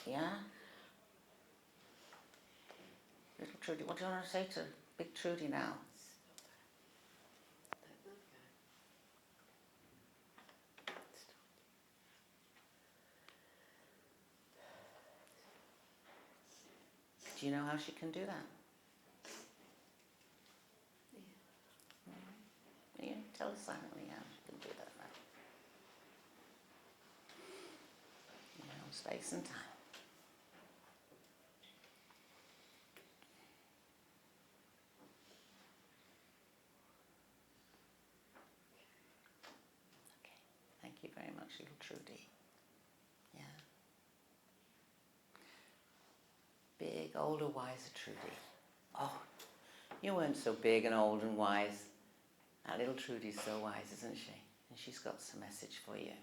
Yeah? Little Trudy, what do you want to say to big Trudy now? Let that go. Stop. Do you know how she can do that? Yeah, tell us silently how she can do that now. You know, space and time. you very much, little Trudy. Yeah. Big, older, wiser Trudy. Oh, you weren't so big and old and wise. That little Trudy's so wise, isn't she? And she's got some message for you.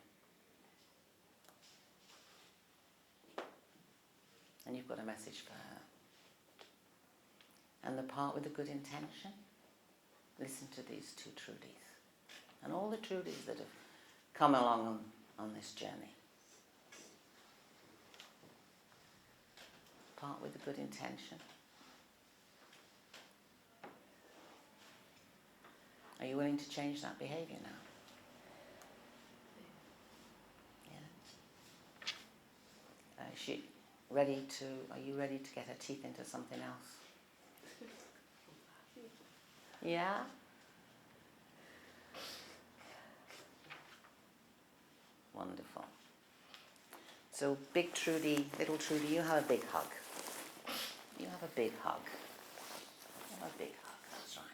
And you've got a message for her. And the part with the good intention, listen to these two Trudys. And all the Trudys that have come along on this journey. Part with the good intention. Are you willing to change that behaviour now? Yeah. Are you ready to get her teeth into something else? Yeah? Wonderful. So big Trudy, little Trudy, you have a big hug. You have a big hug. You have a big hug, that's right.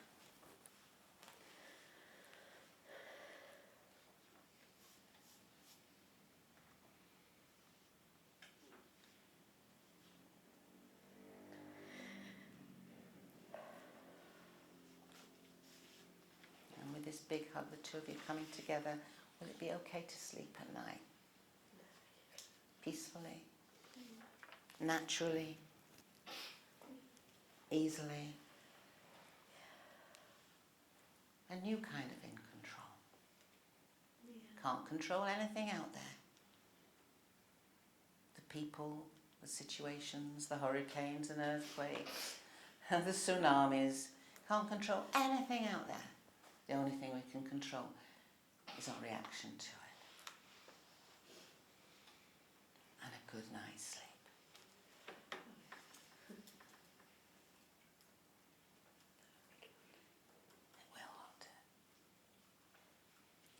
And with this big hug, the two of you coming together, will it be okay to sleep at night? Peacefully? Naturally? Easily? A new kind of in control. Can't control anything out there. The people, the situations, the hurricanes and earthquakes, and the tsunamis. Can't control anything out there. The only thing we can control is our reaction to it. And a good night's sleep. It will, won't it?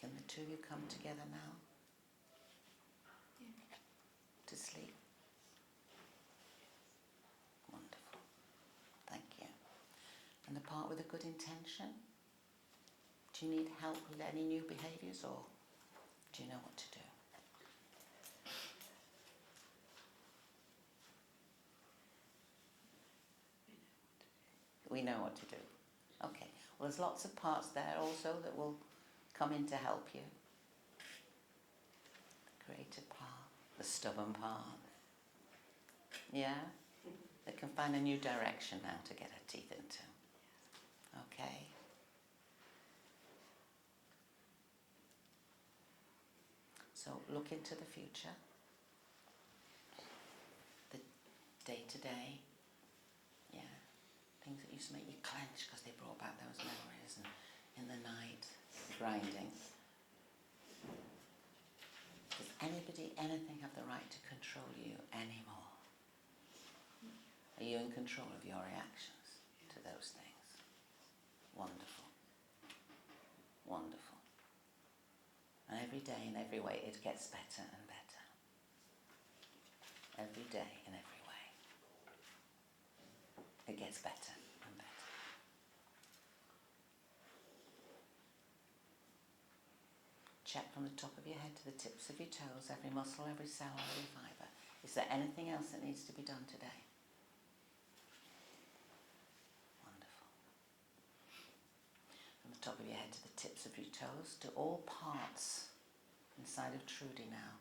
Can the two of you come together now? To sleep? Wonderful. Thank you. And the part with a good intention? Do you need help with any new behaviours, or do you know what to do? We know what to do. Okay. Well, there's lots of parts there also that will come in to help you. The creative part, the stubborn part. Yeah? That can find a new direction now to get her teeth into. Okay? So look into the future. The day-to-day. Yeah. Things that used to make you clench because they brought back those memories, and in the night, grinding. Does anybody, anything have the right to control you anymore? Are you in control of your reactions to those things? Wonderful. Wonderful. And every day in every way it gets better and better. Every day in every way. It gets better and better. Check from the top of your head to the tips of your toes, every muscle, every cell, every fibre. Is there anything else that needs to be done today? Wonderful. From the top of your head to the tips of your toes, to all parts inside of Trudy now.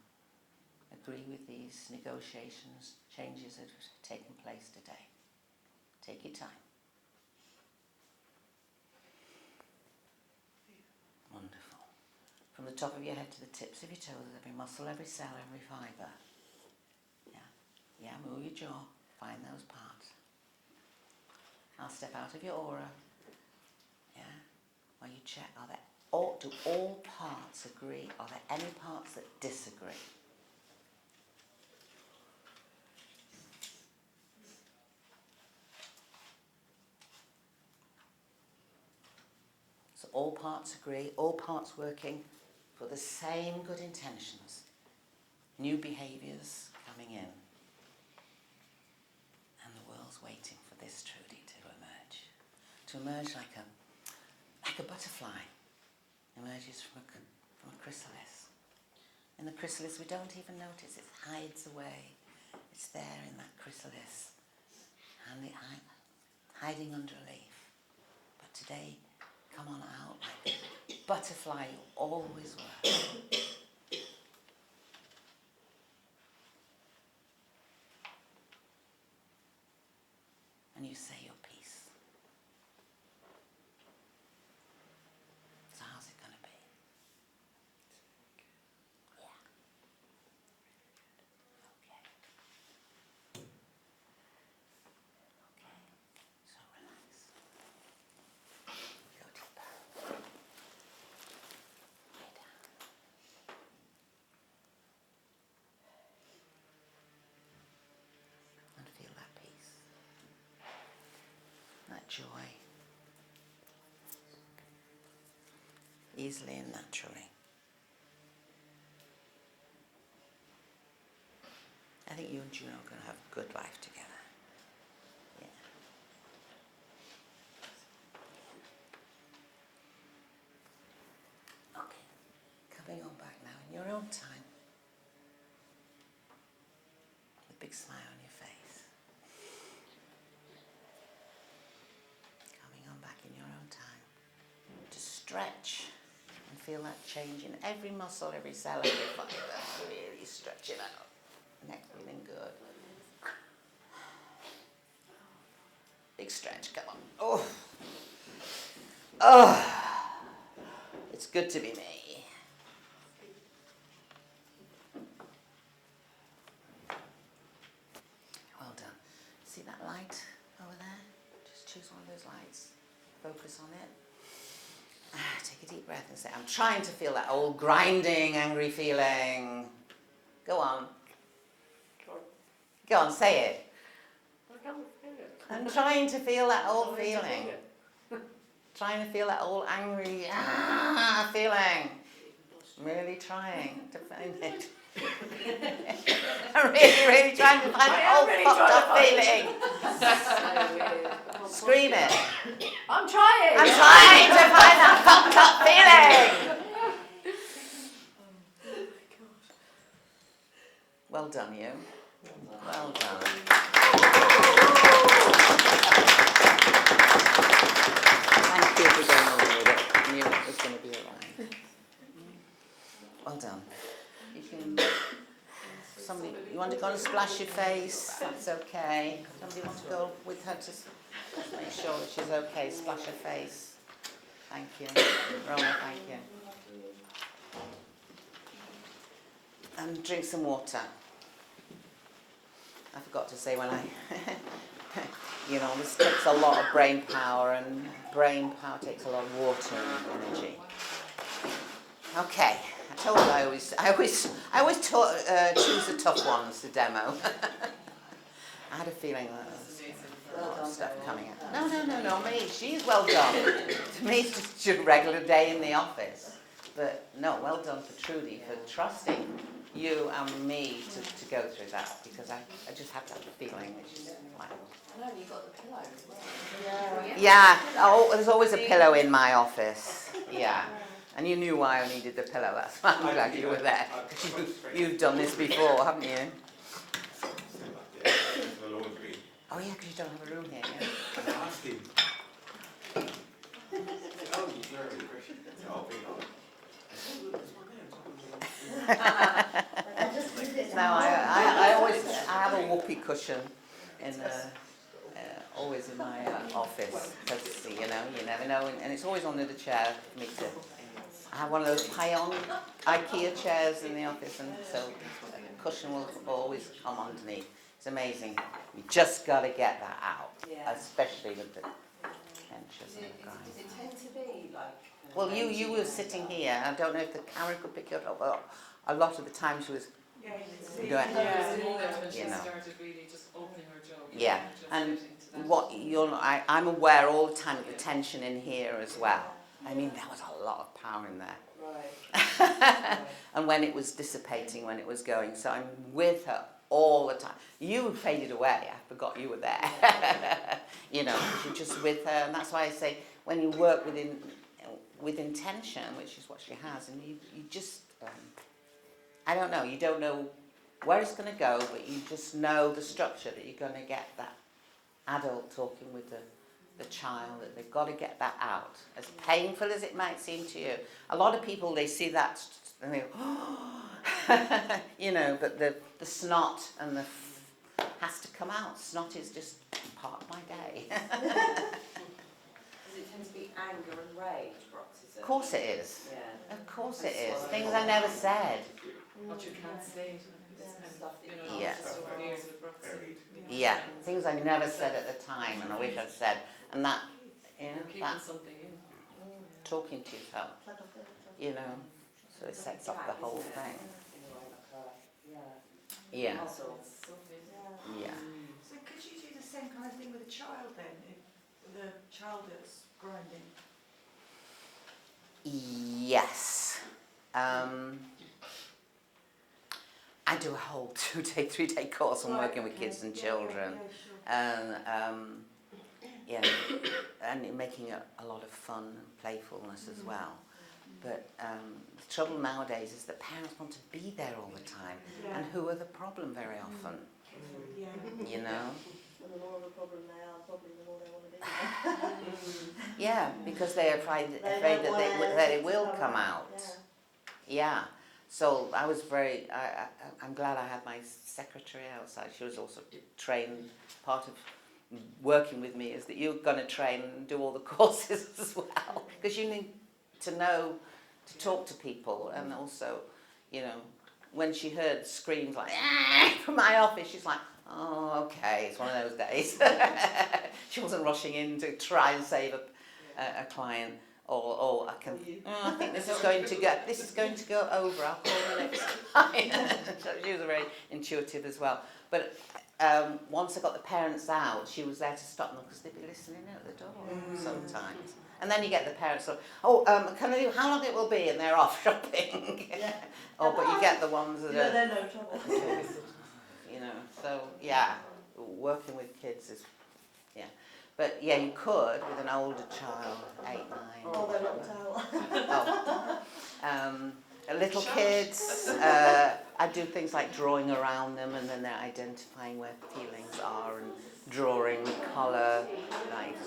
Agree with these negotiations, changes that have taken place today. Take your time. Wonderful. From the top of your head to the tips of your toes, every muscle, every cell, every fibre. Yeah, move your jaw, find those parts. I'll step out of your aura. Yeah, while you check, do all parts agree? Are there any parts that disagree? So all parts agree, all parts working for the same good intentions. New behaviours coming in. And the world's waiting for this Trudy to emerge. To emerge like a butterfly emerges from a chrysalis. In the chrysalis, we don't even notice. It hides away. It's there in that chrysalis, and hiding under a leaf. But today, come on out like a butterfly you always were. And you say your piece. So how's it going to be? Yeah. Okay. Okay. So relax. Go deeper. Lay down. And feel that peace. That joy. Easily and naturally. I think you and Juno are going to have a good life together. Yeah. Okay. Coming on back now in your own time. With a big smile on your face. Coming on back in your own time. To stretch and feel that change in every muscle, every cell of your body. That's really stretching out. Neck feeling good. Big stretch, come on. Oh. Oh. It's good to be me. Well done. See that light over there? Just choose one of those lights. Focus on it. Take a deep breath and say, I'm trying to feel that old grinding, angry feeling. Go on. Go on, say it. I'm trying to feel that old feeling. Trying to feel that old angry feeling. I'm really trying to find it. I'm really trying to find that old fucked up feeling. Scream it. I'm trying! I'm trying to find that fucked up feeling. Well done, you. Well done. Thank you for going along with it. I knew it was going to be alright. Well done. You can. Somebody, you want to go and splash your face? That's okay. Somebody want to go with her to make sure that she's okay. Splash her face. Thank you, Rona. Thank you. And drink some water. I forgot to say when I, this takes a lot of brain power, and brain power takes a lot of water and energy. Okay, I told you I always choose the tough ones to demo. I had a feeling that there was a lot of stuff coming out. No, me. She's well done. To me, it's just a regular day in the office. But no, well done for Trudy for trusting you and me to go through that, because I just had that feeling that she's like. No, you got the pillow as well. Yeah. Oh, there's always a pillow in my office. Yeah. And you knew why I needed the pillow. That's why I'm glad you were there. You've done this before, haven't you? Oh yeah, because you don't have a room here. No, I have a whoopee cushion in always in my office, because you never know, and it's always under the chair for me to. I have one of those Payon IKEA chairs in the office, and so the cushion will always come underneath. It's amazing. You just got to get that out, especially with the dentures and the grinds. Does it tend to be like? Well, you were sitting here. I don't know if the camera could pick it up, but a lot of the time she was doing it. started really just opening her jaw. Yeah, and I'm aware all the time of the tension in here as well. I mean, there was a lot of power in there. Right. And when it was dissipating, when it was going, so I'm with her all the time. You faded away. I forgot you were there. You're just with her, and that's why I say when you work with intention, which is what she has, and you just I don't know, you don't know where it's going to go, but you just know the structure, that you're going to get that adult talking with the child, that they've got to get that out. As painful as it might seem to you. A lot of people, they see that and they go, oh, you know, but the snot and the has to come out. Snot is just part of my day. Does it tend to be anger and rage, paroxysm? Of course it is. Yeah. Of course it is. Things I never said. What you can't say. Stuff that you Yeah. can't stop years with paroxysm. Yeah, things I never said at the time and I wish I'd said. And that, you know, that something in. talking to yourself, It's like a filter. you know, so it sets off the whole thing. Yeah. Yeah, Muscles. yeah. So could you do the same kind of thing with a child then, if the child is grinding? Yes. I do a whole 2-day, 3-day course on working with kids and children. And yeah, and making a lot of fun and playfulness as well. But the trouble nowadays is that parents want to be there all the time, and who are the problem very often, you know? And the more of a problem they are, probably the more they want to be there. Yeah, because they're afraid They that don't want it to will come come out, out. Yeah. So I was I'm glad I had my secretary outside. She was also trained, part of working with me is that you're going to train and do all the courses as well. Because you need to know to talk to people, and also, you know, when she heard screams like from my office, she's like, oh, okay, it's one of those days. She wasn't rushing in to try and save a client. Or I can. I think this is going to go over. I'll call the next time. So she was very intuitive as well. But once I got the parents out, she was there to stop them because they'd be listening at the door sometimes. And then you get the parents. Can I do? How long it will be? And they're off shopping. Yeah. But you get the ones that are. They're no trouble. You know. So yeah, working with kids is. Yeah. But yeah, you could with an older child, 8, 9. Oh, they're locked out. Little kids, I do things like drawing around them, and then they're identifying where feelings are and drawing with colour, like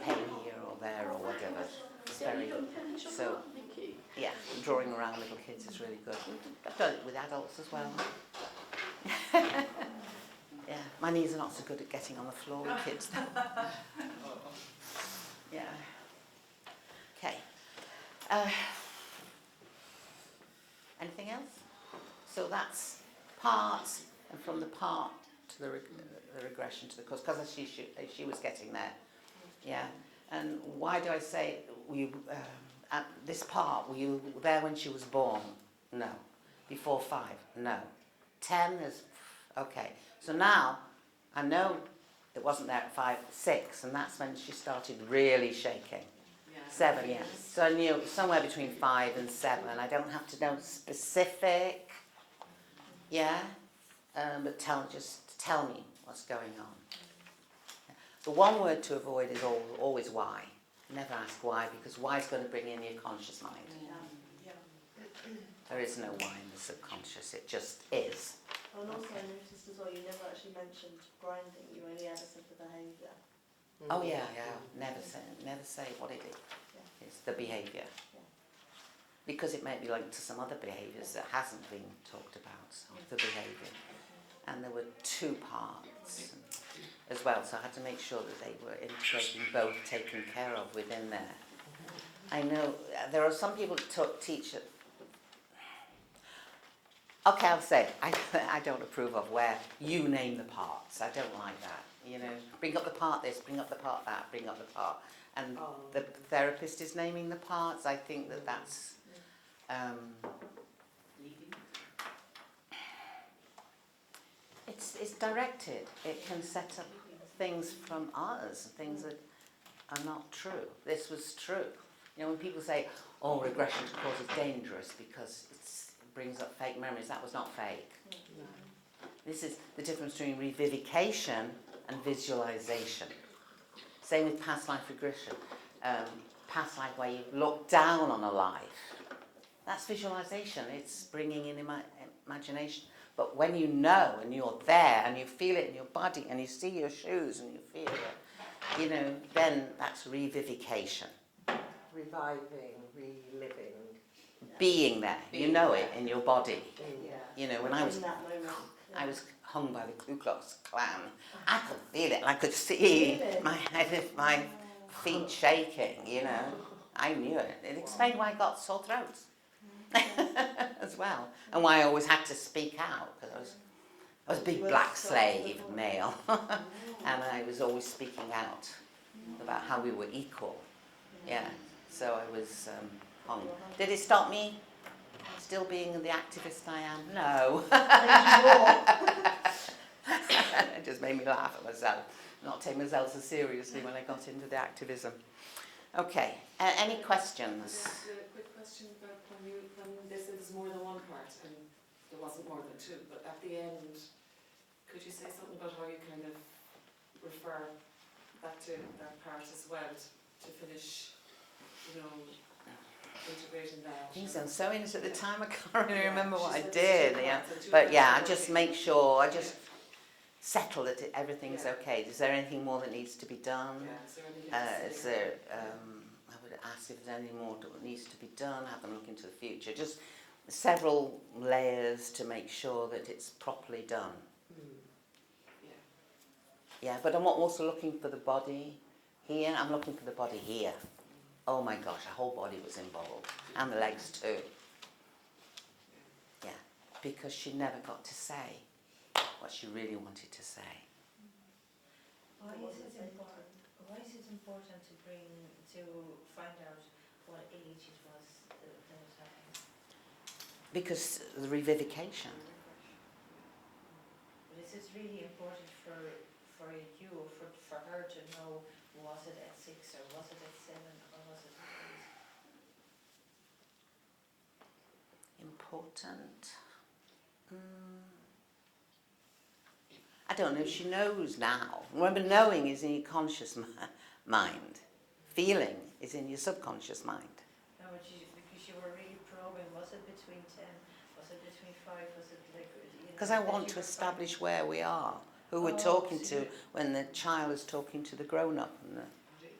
pen here or there or whatever. It's very good. So, yeah, drawing around little kids is really good. I've done it with adults as well. Yeah, my knees are not so good at getting on the floor with kids. Yeah. Okay. Anything else? So that's part, and from the part to the regression to the cause, because she was getting there. Yeah. And why do I say at this part? Were you there when she was born? No. Before 5? No. 10 is okay. So now I know it wasn't there at 5, 6, and that's when she started really shaking. 7, yeah. So I knew somewhere between 5 and 7. I don't have to know specific, yeah, but just tell me what's going on. The one word to avoid is always why. Never ask why, because why is going to bring in your conscious mind. There is no why in the subconscious, it just is. And also I noticed as well, you never actually mentioned grinding, you only ever said the behaviour. Oh yeah. Never say what it is. It's the behaviour. Because it may be linked to some other behaviours that hasn't been talked about, so the behaviour. And there were 2 parts as well, so I had to make sure that they were integrating both, taken care of within there. I know there are some people that teach it. Okay, I'll say I don't approve of where you name the parts. I don't like that. You know, bring up the part this, bring up the part that, bring up the part. And the therapist is naming the parts. I think that's... It's directed. It can set up things from us, things that are not true. This was true. You know, when people say, oh, regression to cause is dangerous because it brings up fake memories, that was not fake. This is the difference between revivification and visualization. Same with past life regression. Past life where you look down on a life. That's visualization. It's bringing in imagination. But when you know and you're there and you feel it in your body and you see your shoes and you feel it, you know, then that's revivification. Reviving, reliving. Being there, you know it in your body. Yeah. You know, when I was In that moment. I was hung by the Ku Klux Klan, I could feel it. I could see Really? my feet shaking, you know. I knew it. It explained why I got sore throats as well. And why I always had to speak out, because I was a big black slave male. And I was always speaking out about how we were equal. Yeah, so I was hung. Did it stop me still being the activist I am? No. It just made me laugh at myself, not take myself so seriously when I got into the activism. Okay, any questions? Just a quick question about when they said there's more than one part, and there wasn't more than two, but at the end, could you say something about how you kind of refer back to that part as well to finish, you know, integrating that? I was so in it at the time, I can't really Yeah, remember what she I said did. there's two Yeah, parts, so two but parts yeah, are I just working. make sure, I just Yeah. settle that everything's Yeah. okay. Is there anything more that needs to be done? Yeah, is there anything Is specific? there, I would ask if there's any more that needs to be done, have them look into the future. Just several layers to make sure that it's properly done. Yeah. Yeah, but I'm also looking for the body here. I'm looking for the body here. Oh my gosh, the whole body was involved. And the legs too. Yeah, because she never got to say what she really wanted to say. Why is it important? Why is it important to find out what age it was that was happening? Because the revivication. But is it really important for you or for her to know, was it at 6 or was it at 7 or was it at 8? Important. I don't know if she knows now. Remember, knowing is in your conscious mind. Feeling is in your subconscious mind. No, but because you were really probing, was it between 10, was it between 5, was it like... Because I want to establish where we are, who we're talking to when the child is talking to the grown-up. And Indeed.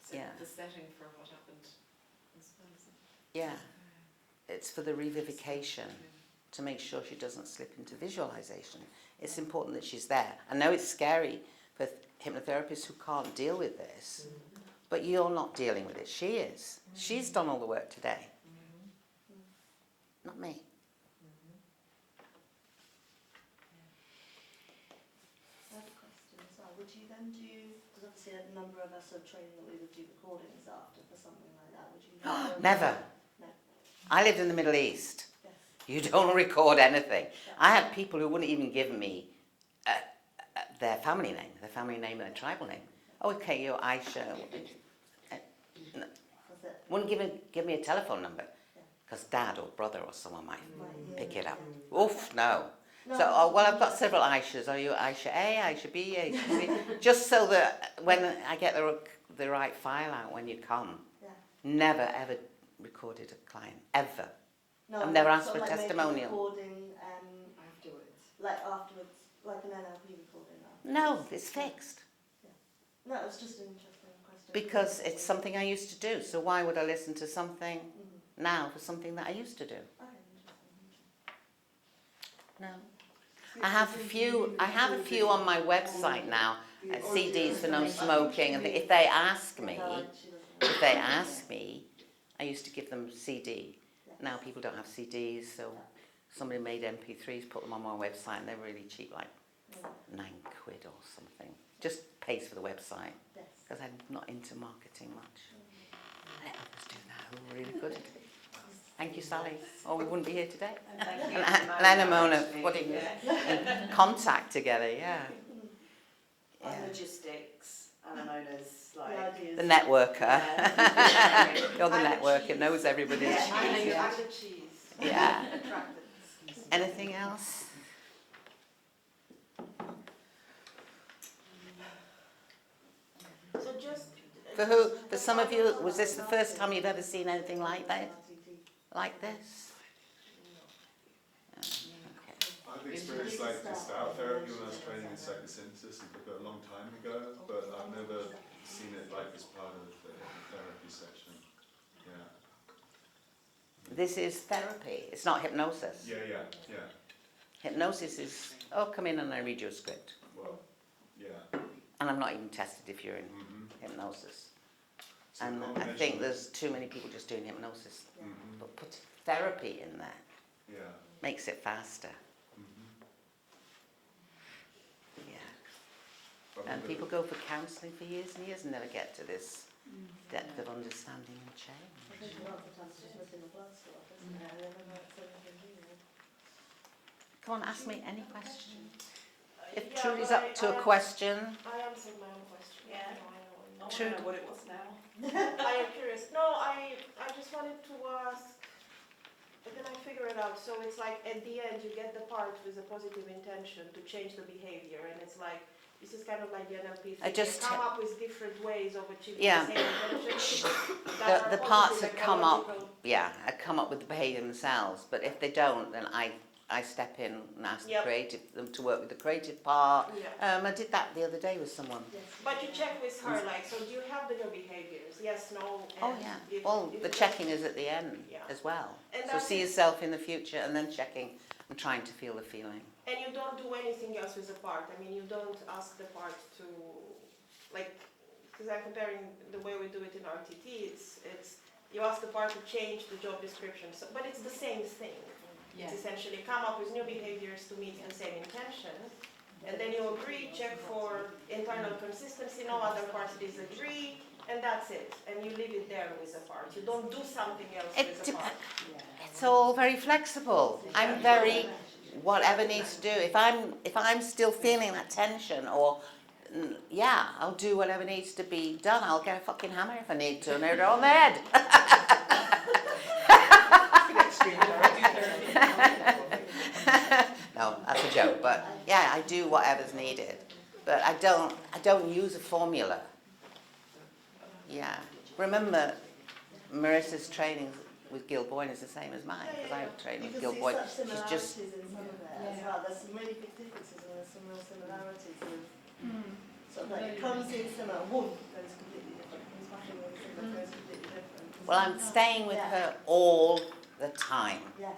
So Yeah. the setting for what happened, I suppose. yeah, it's for the revivication, to make sure she doesn't slip into visualization. It's important that she's there. I know it's scary for hypnotherapists who can't deal with this, but you're not dealing with it. She is. She's done all the work today. Not me. I have a question as well. Would you then do, because obviously a number of us are training that we would do recordings after for something like that. Would you Never. No. I lived in the Middle East. Yes. You don't record anything. I had people who wouldn't even give me their family name and their tribal name. Oh, okay, you're Aisha. No. Was it? Wouldn't give me a telephone number, because dad or brother or someone might Right, pick yeah. it up. Oof, no. No, So, oh, well, I've got several Aishas. Are you Aisha A, Aisha B, Aisha C? Just so that when I get the right file out when you come, Yeah. never ever recorded a client, ever. No, I've never asked sort for a of like maybe testimonial. recording, Afterwards. like afterwards, like an NLP recording. No, it's fixed. No, it was just an interesting question. Because it's something I used to do. So why would I listen to something Mhm. now for something that I used to do? Okay, interesting. No. I have a few on my website now, CDs for no smoking, and if they ask me, I used to give them CD. Now people don't have CDs, so somebody made MP3s, put them on my website, and they're really cheap, like £9 or something. Just pays for the website, Yes. because I'm not into marketing much. Let others do that, who are really good at it. Thank you, Sally. Or we wouldn't be here today. Thank you. And Mona putting in contact together, yeah. I'm logistics, and Mona's The like... ideas. The networker. Yeah. You're the I'm the networker, cheese. knows everybody's I'm cheese. the cheese. Yeah. Attracted. Anything else? So just... For who? For some of you, was this the first time you've ever seen anything like that? Like this? Yeah. I've experienced like gestalt therapy when I was training in psychosynthesis and took it a long time ago, but I've never seen it like as part of the therapy section. Yeah. This is therapy. It's not hypnosis. Yeah. Hypnosis is, oh, come in and I read you a script. Well, yeah. And I'm not even tested if you're in hypnosis. And I think there's too many people just doing hypnosis. But put therapy in there makes it faster. Yeah. And people go for counselling for years and years and never get to this depth of understanding and change. Come on, ask me any question. If Trudy's up to a question. I answered my own question. Yeah. I know. I want to know what it was now. I am curious. No, I just wanted to ask, but then I figure it out. So it's like at the end you get the part with a positive intention to change the behavior, and it's like, this is kind of like the NLP thing. You come up with different ways of achieving the same intention. The parts that come up, had come up with the behaviour themselves, but if they don't, then I step in and ask them to work with the creative part. I did that the other day with someone. But you check with her, like, so do you have the new behaviours? Yes, no, and The checking is at the end as well. And So see yourself in the future and then checking and trying to feel the feeling. And you don't do anything else with the part. I mean, you don't ask the part to, like, because I'm comparing the way we do it in RTT, it's you ask the part to change the job description, so, but it's the same thing. It's essentially come up with new behaviors to meet the same intention, and then you agree, check for internal consistency, no other parts disagree, and that's it. And you leave it there with the part. You don't do something else with the part. It's all very flexible. I'm very whatever needs to do. If I'm still feeling that tension, or I'll do whatever needs to be done. I'll get a fucking hammer if I need to and hit it on the head. No, that's a joke. But yeah, I do whatever's needed. But I don't use a formula. Yeah. Remember, Marissa's training with Gil Boyne is the same as mine, because I trained with Gil Boyne. She's just in some of it as well. There's some really big differences and there's some real similarities. Sort of like it comes in similar, one goes completely different, comes back in one similar, goes completely different. Well, I'm staying with her all the time. Yes,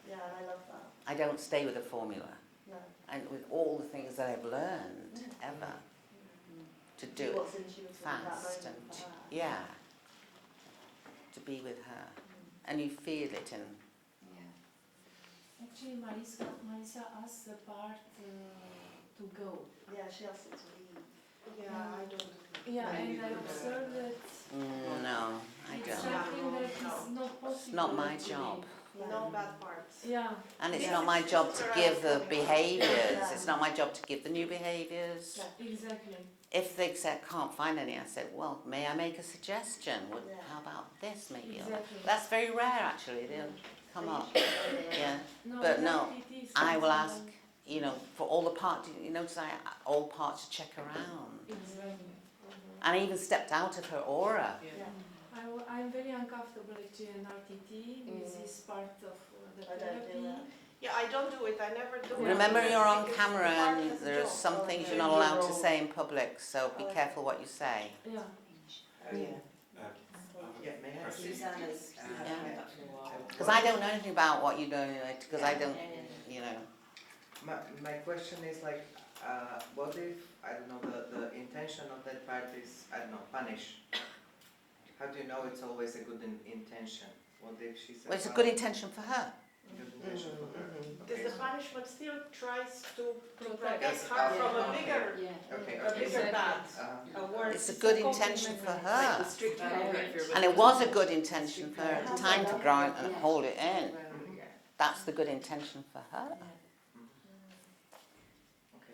yeah, and I love that. I don't stay with a formula. No. And with all the things that I've learned ever, to do What's it intuitive fast at that and moment for her. to be with her, and you feel it in. Actually, Marissa asked the part to go. Yeah, she asked it to leave. Yeah, I don't. Yeah, and I observed that No, I it's don't. something that is not possible. It's not my actually. job. No bad parts. Yeah. And it's not my job to give the behaviours. It's not my job to give the new behaviours. Exactly. If they said can't find any, I said, well, may I make a suggestion? How about this maybe? Exactly. That's very rare actually. They'll come up. Yeah. No, But no, it is I will something ask, for all the parts, notice all parts to check around. Exactly. And I even stepped out of her aura. I'm very uncomfortable actually in RTT with this part of the therapy. Yeah, I don't do it. I never do it. Remember, you're on Because camera the part and has a there are job. some things you're not allowed to say in public, so be careful what you say. Yeah. May I please? Because I don't know anything about what you do, because I don't, My question is like, what if, I don't know, the intention of that part is, I don't know, punish? How do you know it's always a good intention? What if she says... Well, it's a good intention for her. Good intention for her. Because the punishment still tries to Protect protect her from a bigger, a bigger bad. A worse. It's a good intention for her. The strict behaviour. And it was a good intention for her at the time to ground and hold it in. That's the good intention for her.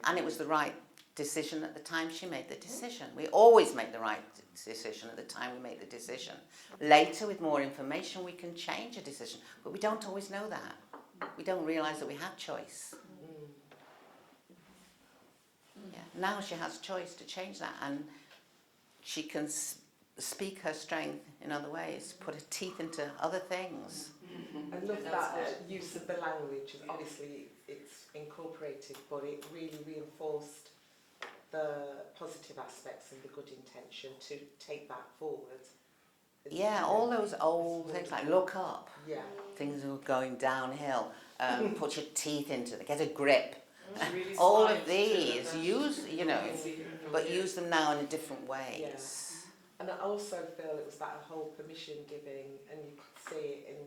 And it was the right decision at the time she made the decision. We always make the right decision at the time we make the decision. Later, with more information, we can change a decision. But we don't always know that. We don't realise that we have choice. Yeah. Now she has choice to change that, and she can speak her strength in other ways, put her teeth into other things. I love that use of the language. Obviously, it's it's incorporated, but it really reinforced the positive aspects and the good intention to take that forward. Yeah, all those old things like look up, Yeah. things are going downhill, put your teeth into it, get a grip. Really All science of to these, it, use, you know, but Yeah. use them now in a different ways. Yeah. And I also feel it was that whole permission giving, and you could see it in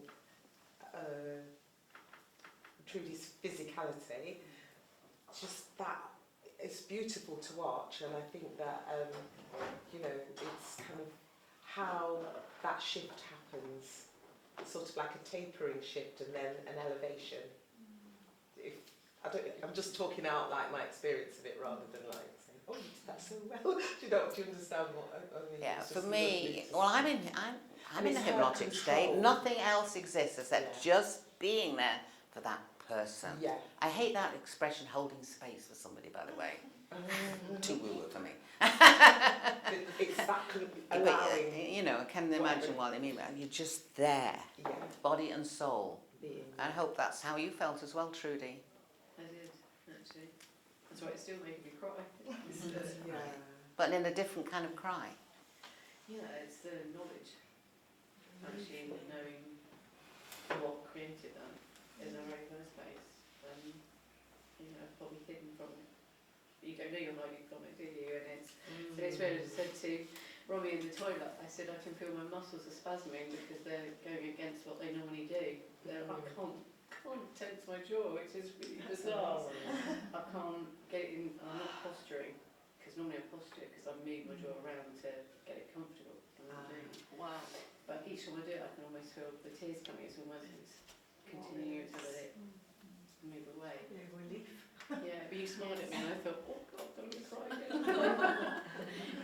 Trudy's physicality. Just that, it's beautiful to watch, and I think that, you know, it's kind of how that shift happens. It's sort of like a tapering shift and then an elevation. I'm just talking out like my experience of it rather than like saying, oh, you did that so well. Do you understand what I mean? Yeah, It's for just me, lovely to well, see. I'm in a it's her hypnotic state. control. Nothing else exists except just being there for that person. Yeah. I hate that expression, holding space for somebody, by the way. Too woo-woo for me. It's that But, allowing. you know, I can imagine what they mean. You're just there, Yeah. body and soul. Being I hope that's how you felt as well, Trudy. I did, actually. That's why it's still making me cry. yeah. But in a different kind of cry. Yeah, it's the knowledge, actually, knowing what created that in the very first place. You know, probably hidden from it. You don't know you're hiding from it, do you? And it's so it's where I said to Robbie in the toilet, I said I can feel my muscles are spasming because they're going against what they normally do. I can't tense my jaw, which is really bizarre. I can't get it in, I'm not posturing, because normally I posture because I move my jaw around to get it comfortable. Wow. But each time I do it, I can almost feel the tears coming. It's almost continuing to let it move away. Yeah, relief. Yeah, but you smiled at me and I thought, oh God, I'm going to cry again.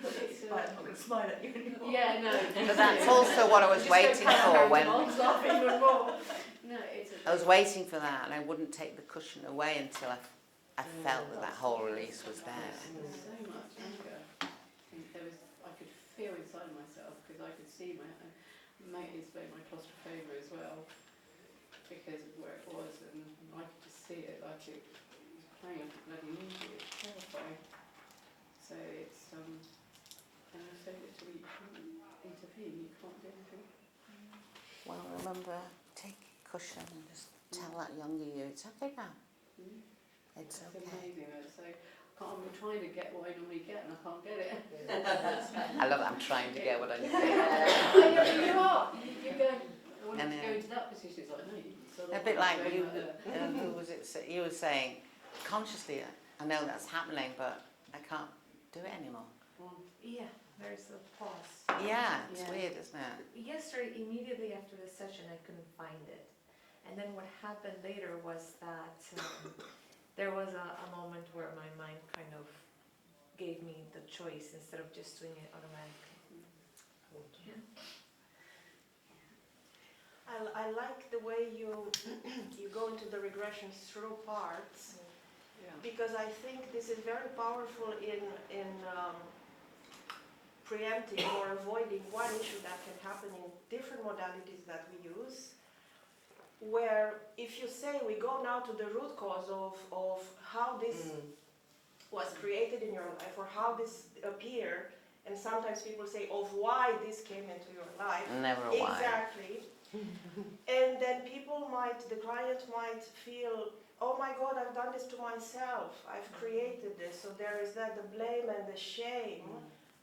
But it's, I'm going to smile at you anymore. yeah, no. But that's also what I was waiting for when I was laughing even more. No, it's I was waiting for that, and I wouldn't take the cushion away until I felt that whole release was there. so much anger. And I could feel inside myself because I could see it's my claustrophobia as well because of where it was, and I could just see it like it was playing like a bloody movie. It's terrifying. So it's and I said literally you can't intervene, you can't do anything. Well, remember, take a cushion and just tell that younger you, it's okay now. It's okay. Amazing though. So I'm trying to get what I normally get and I can't get it. I love that. I'm trying to get what I need. You are. You're going. I want to go into that position. It's like no. A bit like you. Who was it? You were saying consciously. I know that's happening, but I can't do it anymore. Yeah, there's a pause. Yeah, it's weird, isn't it? Yesterday, immediately after the session, I couldn't find it. And then what happened later was that there was a moment where my mind kind of gave me the choice instead of just doing it automatically. Yeah. I like the way you go into the regressions through parts, because I think this is very powerful in preempting or avoiding one issue that can happen in different modalities that we use, where if you say we go now to the root cause of how this was created in your life or how this appeared, and sometimes people say of why this came into your life. Never why. Exactly. And then the client might feel, oh my God, I've done this to myself. I've created this. So there is that, the blame and the shame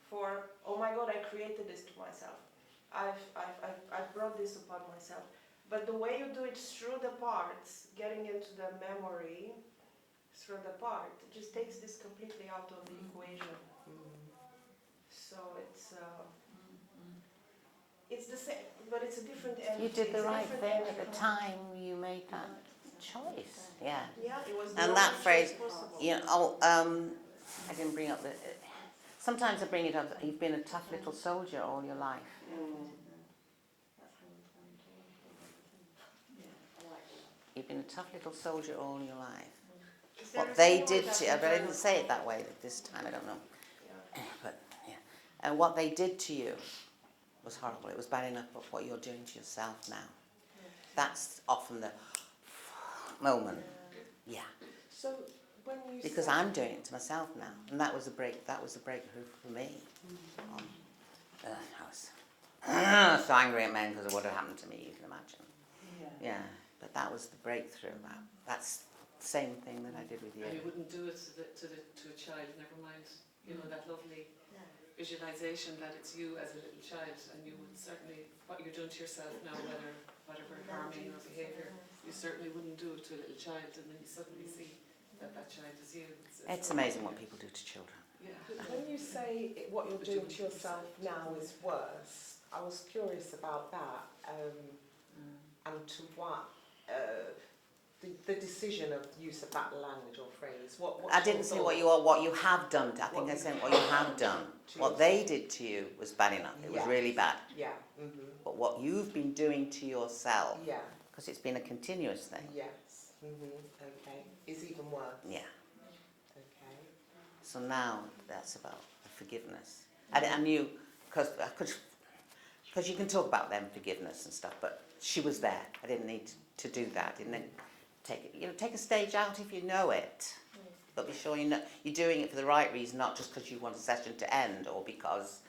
for, oh my God, I created this to myself. I've brought this upon myself. But the way you do it through the parts, getting into the memory through the part, it just takes this completely out of the equation. So it's the same, but it's a different entity. You did the It's a right different thing at entity. the time you made that choice. Yeah. Yeah, it was And the that only phrase, choice possible. you know, I didn't bring up the. Sometimes I bring it up. You've been a tough little soldier all your life. You've been a tough little soldier all your life. What they did to you, but I didn't say it that way this time. I don't know. But yeah, and what they did to you was horrible. It was bad enough, but what you're doing to yourself now. That's often the moment. Yeah. So when you because say, I'm doing it to myself now, and that was a breakthrough for me. I was so angry at men because of what had happened to me. You can imagine. Yeah, but that was the breakthrough. That's the same thing that I did with you. And you wouldn't do it to a child, never mind, you know, that lovely visualisation that it's you as a little child, and you would certainly, what you're doing to yourself now, whatever harming or behaviour, you certainly wouldn't do it to a little child, and then you suddenly see that that child is you. It's amazing what people do to children. Yeah. when you say what you're doing to yourself now is worse, I was curious about that, and to what the decision of use of that language or phrase. What's I didn't say what you have done. I think I said what you have done. What they did to you was bad enough. It was really bad. Yeah. But what you've been doing to yourself, Yeah. because it's been a continuous thing. Yes. Okay. Is even worse. Yeah. Okay. So now that's about forgiveness. I knew, because you can talk about them forgiveness and stuff, but she was there. I didn't need to do that. I didn't take a stage out if you know it, but be sure you're doing it for the right reason, not just because you want a session to end or because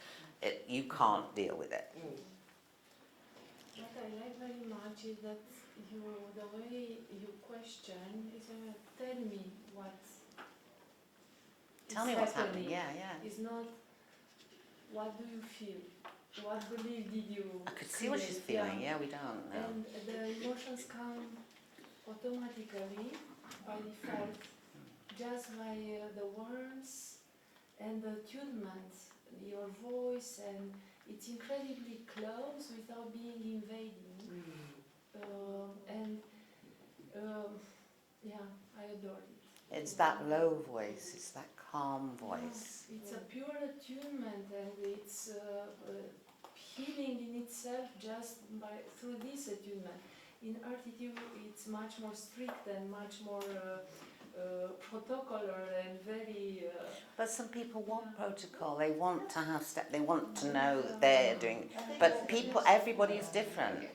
you can't deal with it. What I like very much is that the way you question is tell me Tell me what's happening. Yeah. It's not what do you feel, what belief did you I could see what she's feeling. Yeah, we don't know. And the emotions come automatically by default, just by the words and the attunement, your voice, and it's incredibly close without being invading. Yeah, I adore it. It's that low voice. It's that calm voice. It's a pure attunement, and it's healing in itself just through this attunement. In RTT, it's much more strict and much more protocolar and very. But some people want protocol. They want to have step. They want to know that they're doing. But everybody is different.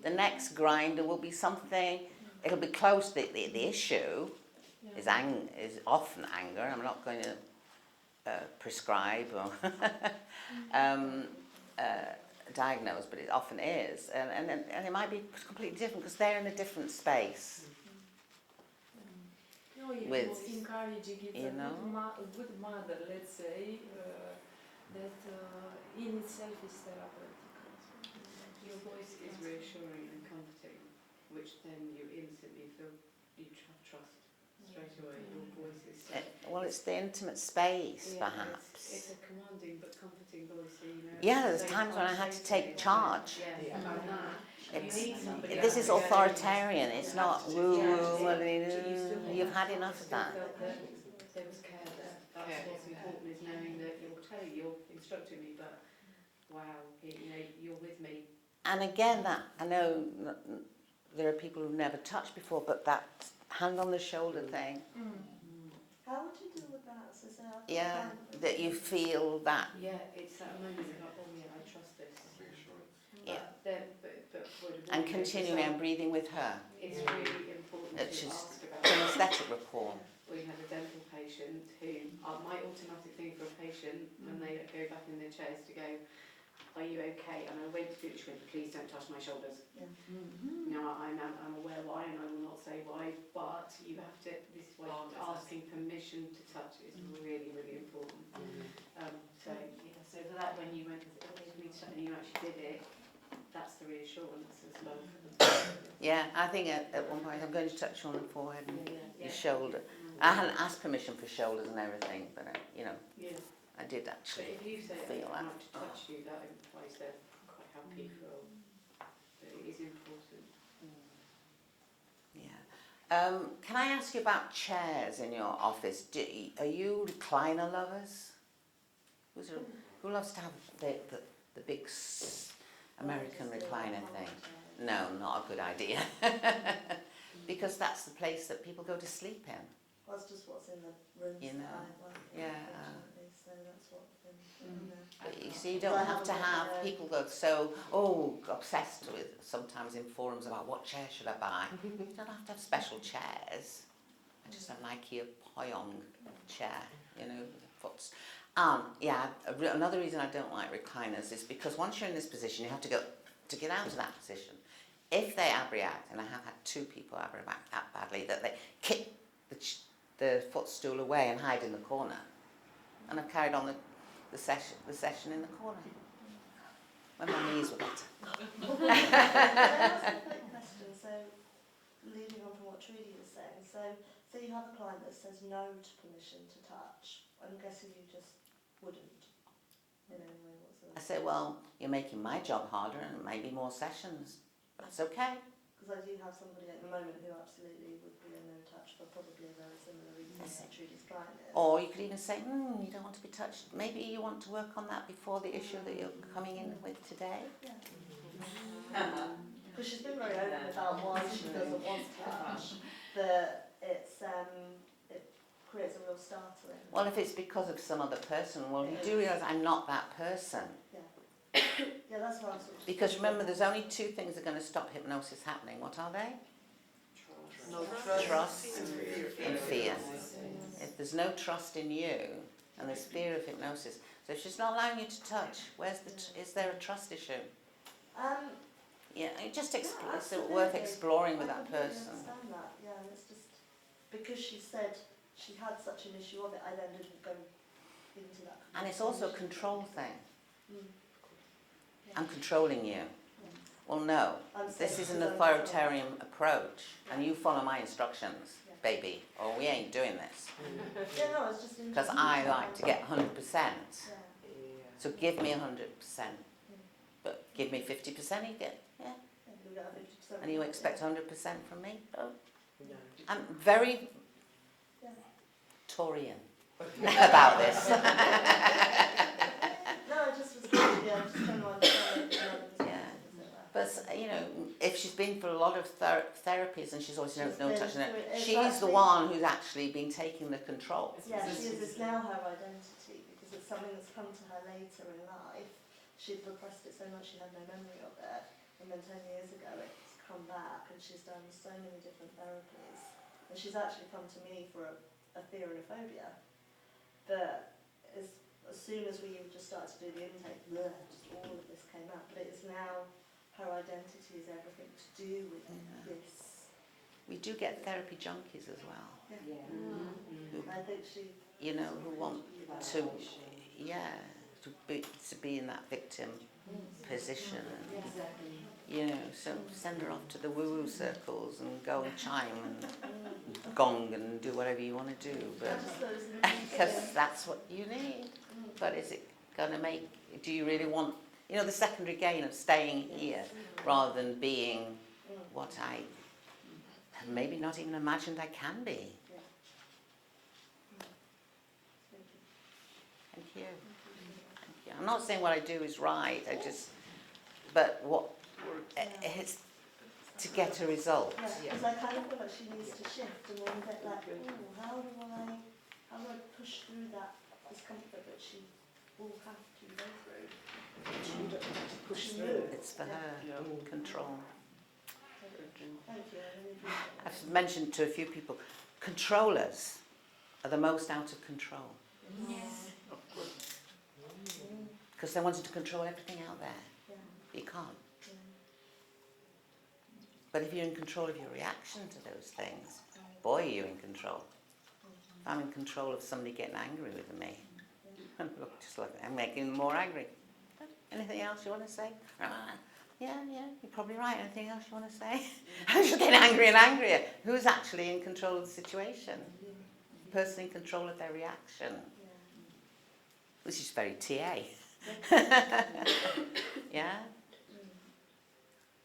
The next grinder will be something. It'll be close. The issue is often anger. I'm not going to prescribe or diagnose, but it often is, and it might be completely different because they're in a different space. No, encouraging it. A good mother, let's say, that in itself is therapeutic. Your voice is reassuring and comforting, which then you instantly feel you trust straight away. Your voice is It's the intimate space, perhaps. It's a commanding but comforting voice, so you know. Yeah, there's times when I had to take charge. Yeah. This is authoritarian. It's not woo woo. You've had enough of that. There was care there. That's what's important, is knowing that you're instructing me, but wow, you're with me. And again, I know there are people who've never touched before, but that hand on the shoulder thing. How would you deal with that, Susanna? Yeah, that you feel that. Yeah, it's that moment of, oh yeah, I trust this. Yeah. But And continuing and breathing with her. It's really important to ask about kinesthetic rapport. We had a dental patient who, my automatic thing for a patient when they go back in their chairs to go, are you okay? And I went to do it, she went, please don't touch my shoulders. Yeah. Now I'm aware why, and I will not say why, but you have to, this is why asking permission to touch is really, really important. So for that, when you went, and you actually did it, that's the reassurance as well. Yeah, I think at one point I'm going to touch you on the forehead and your shoulder. I hadn't asked permission for shoulders and everything, but I did actually But if you say feel I that. want to touch you, that implies they're quite happy for. But it is important. Yeah. Can I ask you about chairs in your office? Are you recliner lovers? Who loves to have the big American recliner thing? No, not a good idea. Because that's the place that people go to sleep in. Well, that's just what's in the rooms that I like, unfortunately, so that's what's in there. But you see, you don't have to have people go so obsessed with sometimes in forums about what chair should I buy. You don't have to have special chairs. I just don't like your Poyong chair, you know, the foots. Another reason I don't like recliners is because once you're in this position, you have to get out of that position. If they abreact, and I have had 2 people abreact that badly, that they kick the footstool away and hide in the corner, and I've carried on the session in the corner when my knees were better. Can I ask a quick question? So, leading on from what Trudy was saying, so you have a client that says no to permission to touch. I'm guessing you just wouldn't in any way whatsoever. I say, well, you're making my job harder and maybe more sessions. That's okay. Because I do have somebody at the moment who absolutely would be a no touch for probably a very similar reason that Trudy's client is. Or you could even say, you don't want to be touched. Maybe you want to work on that before the issue that you're coming in with today. Because she's been very open about why she doesn't want to touch, but it creates a real startling. Well, if it's because of some other person, well, you do realise I'm not that person. Yeah, that's what I was sort of. Because remember, there's only 2 things that are going to stop hypnosis happening. What are they? No Trust and fear. If there's no trust in you, and there's fear of hypnosis, so if she's not allowing you to touch, is there a trust issue? Yeah, it's worth exploring with that person. I understand that, yeah, it's just because she said she had such an issue of it, I then didn't go into that. And it's also a control thing. Mm. I'm controlling you. Well, no, this is an authoritarian approach, and you follow my instructions, baby, or we ain't doing this. Yeah, no, it's just Because I like to get 100%. So give me 100%, but give me 50%, you get, We got 50%. and you expect 100% from me? Oh. I'm very Taurian about this. No, I just was trying to understand it. But, if she's been for a lot of therapies and she's always no touch, she's the one who's actually been taking the control. Yeah, she is. It's now her identity because it's something that's come to her later in life. She'd repressed it so much she had no memory of it. And then 10 years ago it's come back and she's done so many different therapies. And she's actually come to me for a fear and a phobia. But as soon as we just started to do the intake, just all of this came out. But it is now her identity is everything to do with this. We do get therapy junkies as well. I think she. Who want to be in that victim position. And, so send her off to the woo-woo circles and go and chime and gong and do whatever you want to do. But because that's what you need. But is it going to do you really want, the secondary gain of staying here rather than being what I maybe not even imagined I can be? Thank you. I'm not saying what I do is right, but it's to get a result. Because I kind of feel like she needs to shift and then get like, how do I push through that discomfort that she will have to go through? She wouldn't have to push through. It's for her control. Thank you. I really appreciate that. I've mentioned to a few people, controllers are the most out of control. Yes. Because they wanted to control everything out there. Yeah. You can't. But if you're in control of your reaction to those things, boy, you're in control. If I'm in control of somebody getting angry with me, look, I'm making them more angry. Anything else you want to say? Yeah, you're probably right. Anything else you want to say? I'm just getting angrier and angrier. Who's actually in control of the situation? The person in control of their reaction. Which is very TA.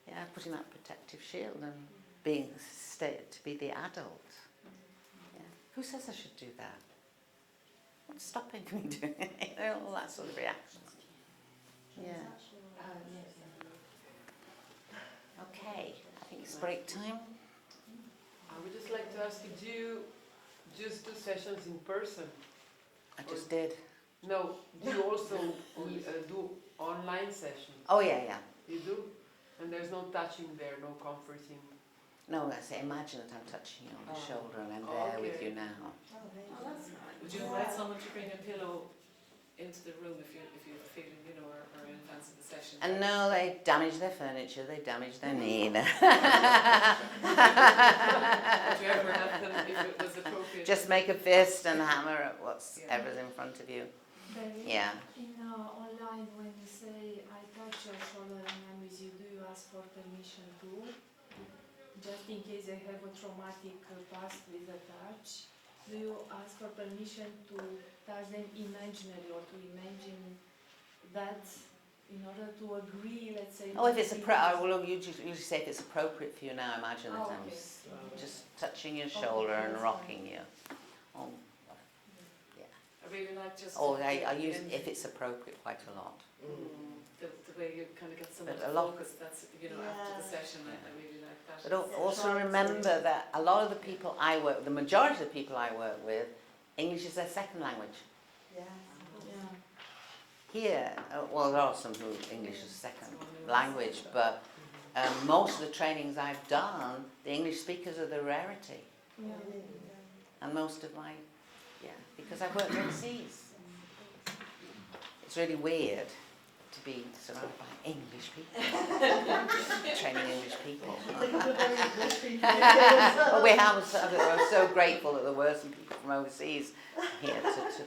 Yeah, putting that protective shield and being to be the adult. Yeah. Who says I should do that? What's stopping me doing it? All that sort of reactions. Yeah. Okay, I think it's break time. I would just like to ask you, do you just do sessions in person? I just did. No, do you also do online sessions? Oh, yeah. You do? And there's no touching there, no comforting? No, I say imagine that I'm touching you on the shoulder and I'm there with you now. Oh, that's nice. Would you invite someone to bring a pillow into the room if you have a feeling, you know, or in advance of the session? And no, they damage their furniture, they damage their knee. Would you ever have them if it was appropriate? Just make a fist and hammer at whatever's in front of you. Yeah. In online, when you say I touch your shoulder and I'm with you, do you ask for permission too? Just in case they have a traumatic past with a touch, do you ask for permission to touch them imaginary or to imagine that in order to agree, let's say? Oh, if it's I will usually say if it's appropriate for you now, imagine that I'm just touching your shoulder and rocking you. Oh, yeah. I really like just. Oh, I use if it's appropriate quite a lot. The way you kind of get someone But to a lot- focus, that's, you know, after the session, I really like that. But also remember that a lot of the people I work with, the majority of the people I work with, English is their second language. Yeah. Here, well, there are some who English is second language, but most of the trainings I've done, the English speakers are the rarity. And most of my, because I've worked overseas. It's really weird to be surrounded by English people, training English people. But I'm so grateful that there were some people from overseas here to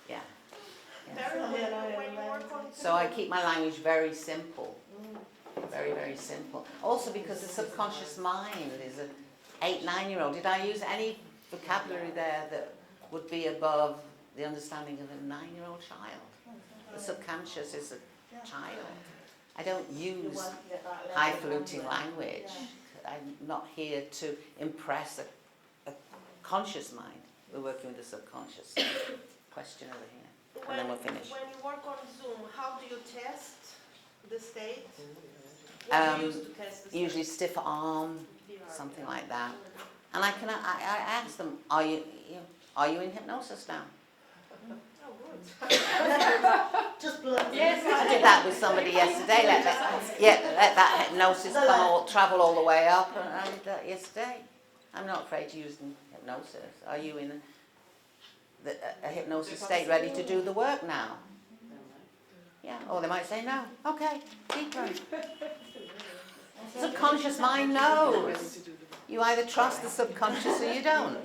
yeah. So I keep my language very simple, very, very simple. Also because the subconscious mind is an 8-9-year-old. Did I use any vocabulary there that would be above the understanding of a 9-year-old child? The subconscious is a child. I don't use highfalutin language. I'm not here to impress a conscious mind. We're working with the subconscious. Question over here. And then we'll finish. When you work on Zoom, how do you test the state? What do you use to test the state? Usually stiff arm, something like that. And I ask them, are you in hypnosis now? Just blunt. Yes, I did that with somebody yesterday. Let that hypnosis travel all the way up, and I did that yesterday. I'm not afraid to use hypnosis. Are you in a hypnosis state ready to do the work now? Yeah, or they might say no. Okay, deeper. Subconscious mind knows. You either trust the subconscious or you don't.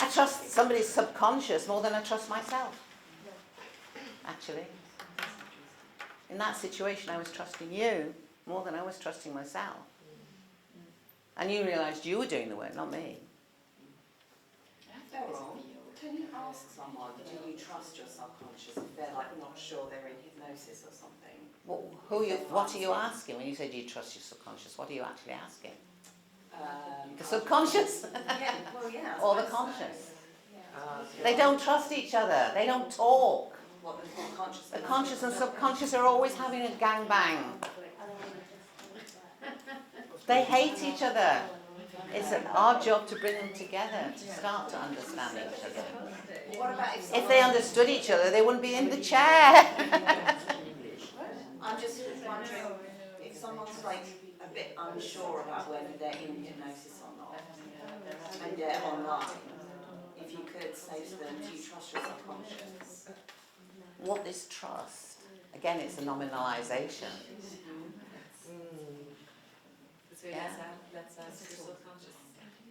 I trust somebody's subconscious more than I trust myself. Actually. In that situation, I was trusting you more than I was trusting myself. And you realised you were doing the work, not me. Can you ask someone, do you trust your subconscious if they're like not sure they're in hypnosis or something? What are you asking when you say do you trust your subconscious? What are you actually asking? The subconscious? Or the conscious? They don't trust each other. They don't talk. The conscious and subconscious are always having a gangbang. They hate each other. It's our job to bring them together, to start to understand each other. If they understood each other, they wouldn't be in the chair. I'm just wondering if someone's like a bit unsure about whether they're in hypnosis or not, and they're online, if you could say to them, do you trust your subconscious? What is trust? Again, it's a nominalization. Let's ask your subconscious.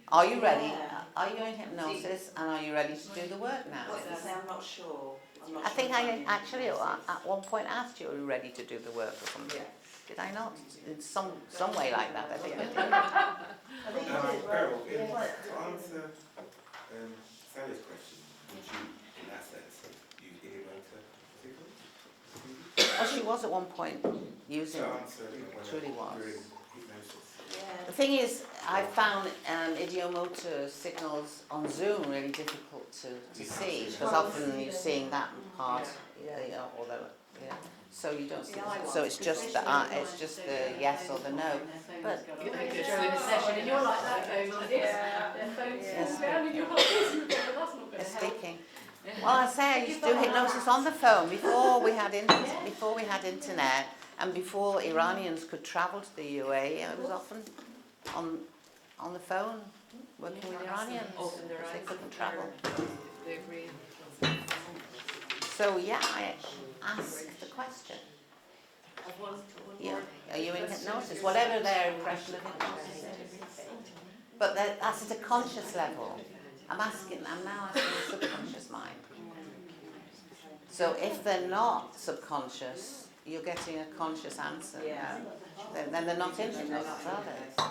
Are you ready? Are you in hypnosis and are you ready to do the work now? I'm not sure. I think I actually at one point asked you, are you ready to do the work or something? Did I not? In some way like that, I think. Beryl, to answer Sally's question, would you, in that sense, use innovator signals? Oh, she was at one point using To it. answer Truly was. during hypnosis. The thing is, I found idiomotor signals on Zoom really difficult to see because often you're seeing that part, so you don't see. So it's just the yes or the no. But During the session, and you're like that, going like this. they're speaking. Well, I say I used to do hypnosis on the phone before we had internet and before Iranians could travel to the UAE. I was often on the phone, working with Iranians, Open their because they eyes couldn't and travel. they agree. So yeah, I ask the question. I've one Yeah. more. Are you in question. hypnosis? Whatever their impression of hypnosis is. But that's at a conscious level. I'm now asking the subconscious mind. So if they're not subconscious, you're getting a conscious answer. Yeah. Then they're not in hypnosis, are they?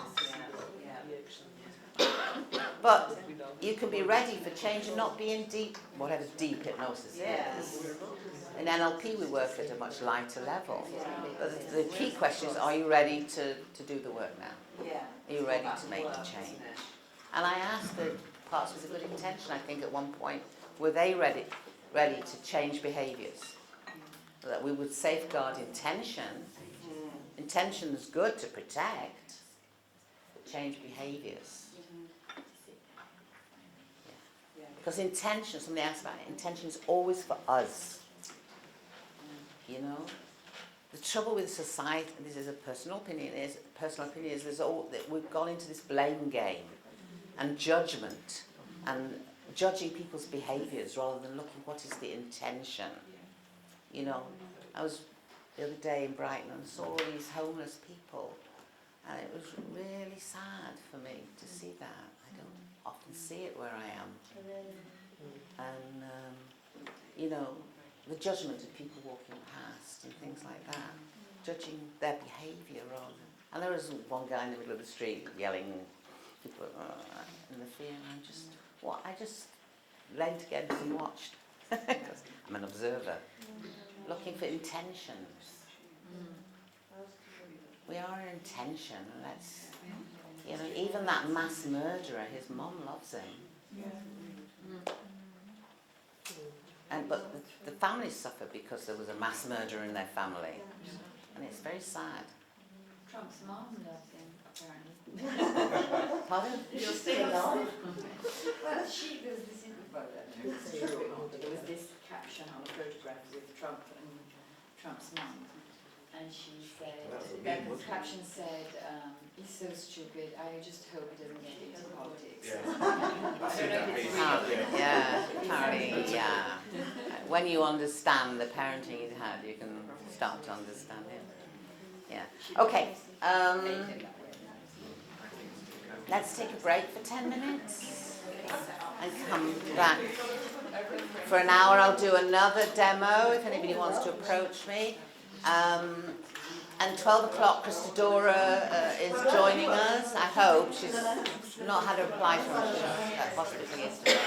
Yeah. But you can be ready for change and not be in deep, whatever deep hypnosis Yeah. is. In NLP we work at a much lighter level. But the key question is, are you ready to do the work now? Yeah. Are you ready to make Work, the isn't change? it? And I asked the parts with a good intention, I think at one point, were they ready to change behaviours? That we would safeguard intention. Intention is good to protect, but change behaviours. Because intention, somebody asked about it, intention is always for us. You know? The trouble with society, and this is a personal opinion, is that we've gone into this blame game and judgment and judging people's behaviours rather than looking what is the intention. You know, I was the other day in Brighton and saw all these homeless people, and it was really sad for me to see that. I don't often see it where I am. And, you know, the judgment of people walking past and things like that, judging their behaviour rather than... And there was one guy in the middle of the street yelling, people in the fear, and I just leaned against and watched. Because I'm an observer, looking for intentions. We are an intention, and let's, you know, even that mass murderer, his mum loves him. But the families suffer because there was a mass murder in their family, and it's very sad. Trump's mom loves him, apparently. Pardon? You're still alive? Well, there was this caption on a photograph with Trump and Trump's mum, and she said, the caption said, he's so stupid, I just hope he doesn't get into politics. Apparently, yeah. When you understand the parenting he's had, you can start to understand him. Yeah. Okay. Let's take a break for 10 minutes and come back. For an hour I'll do another demo if anybody wants to approach me. And 12 o'clock Christodora is joining us, I hope. She's not had a reply from the hospital yesterday.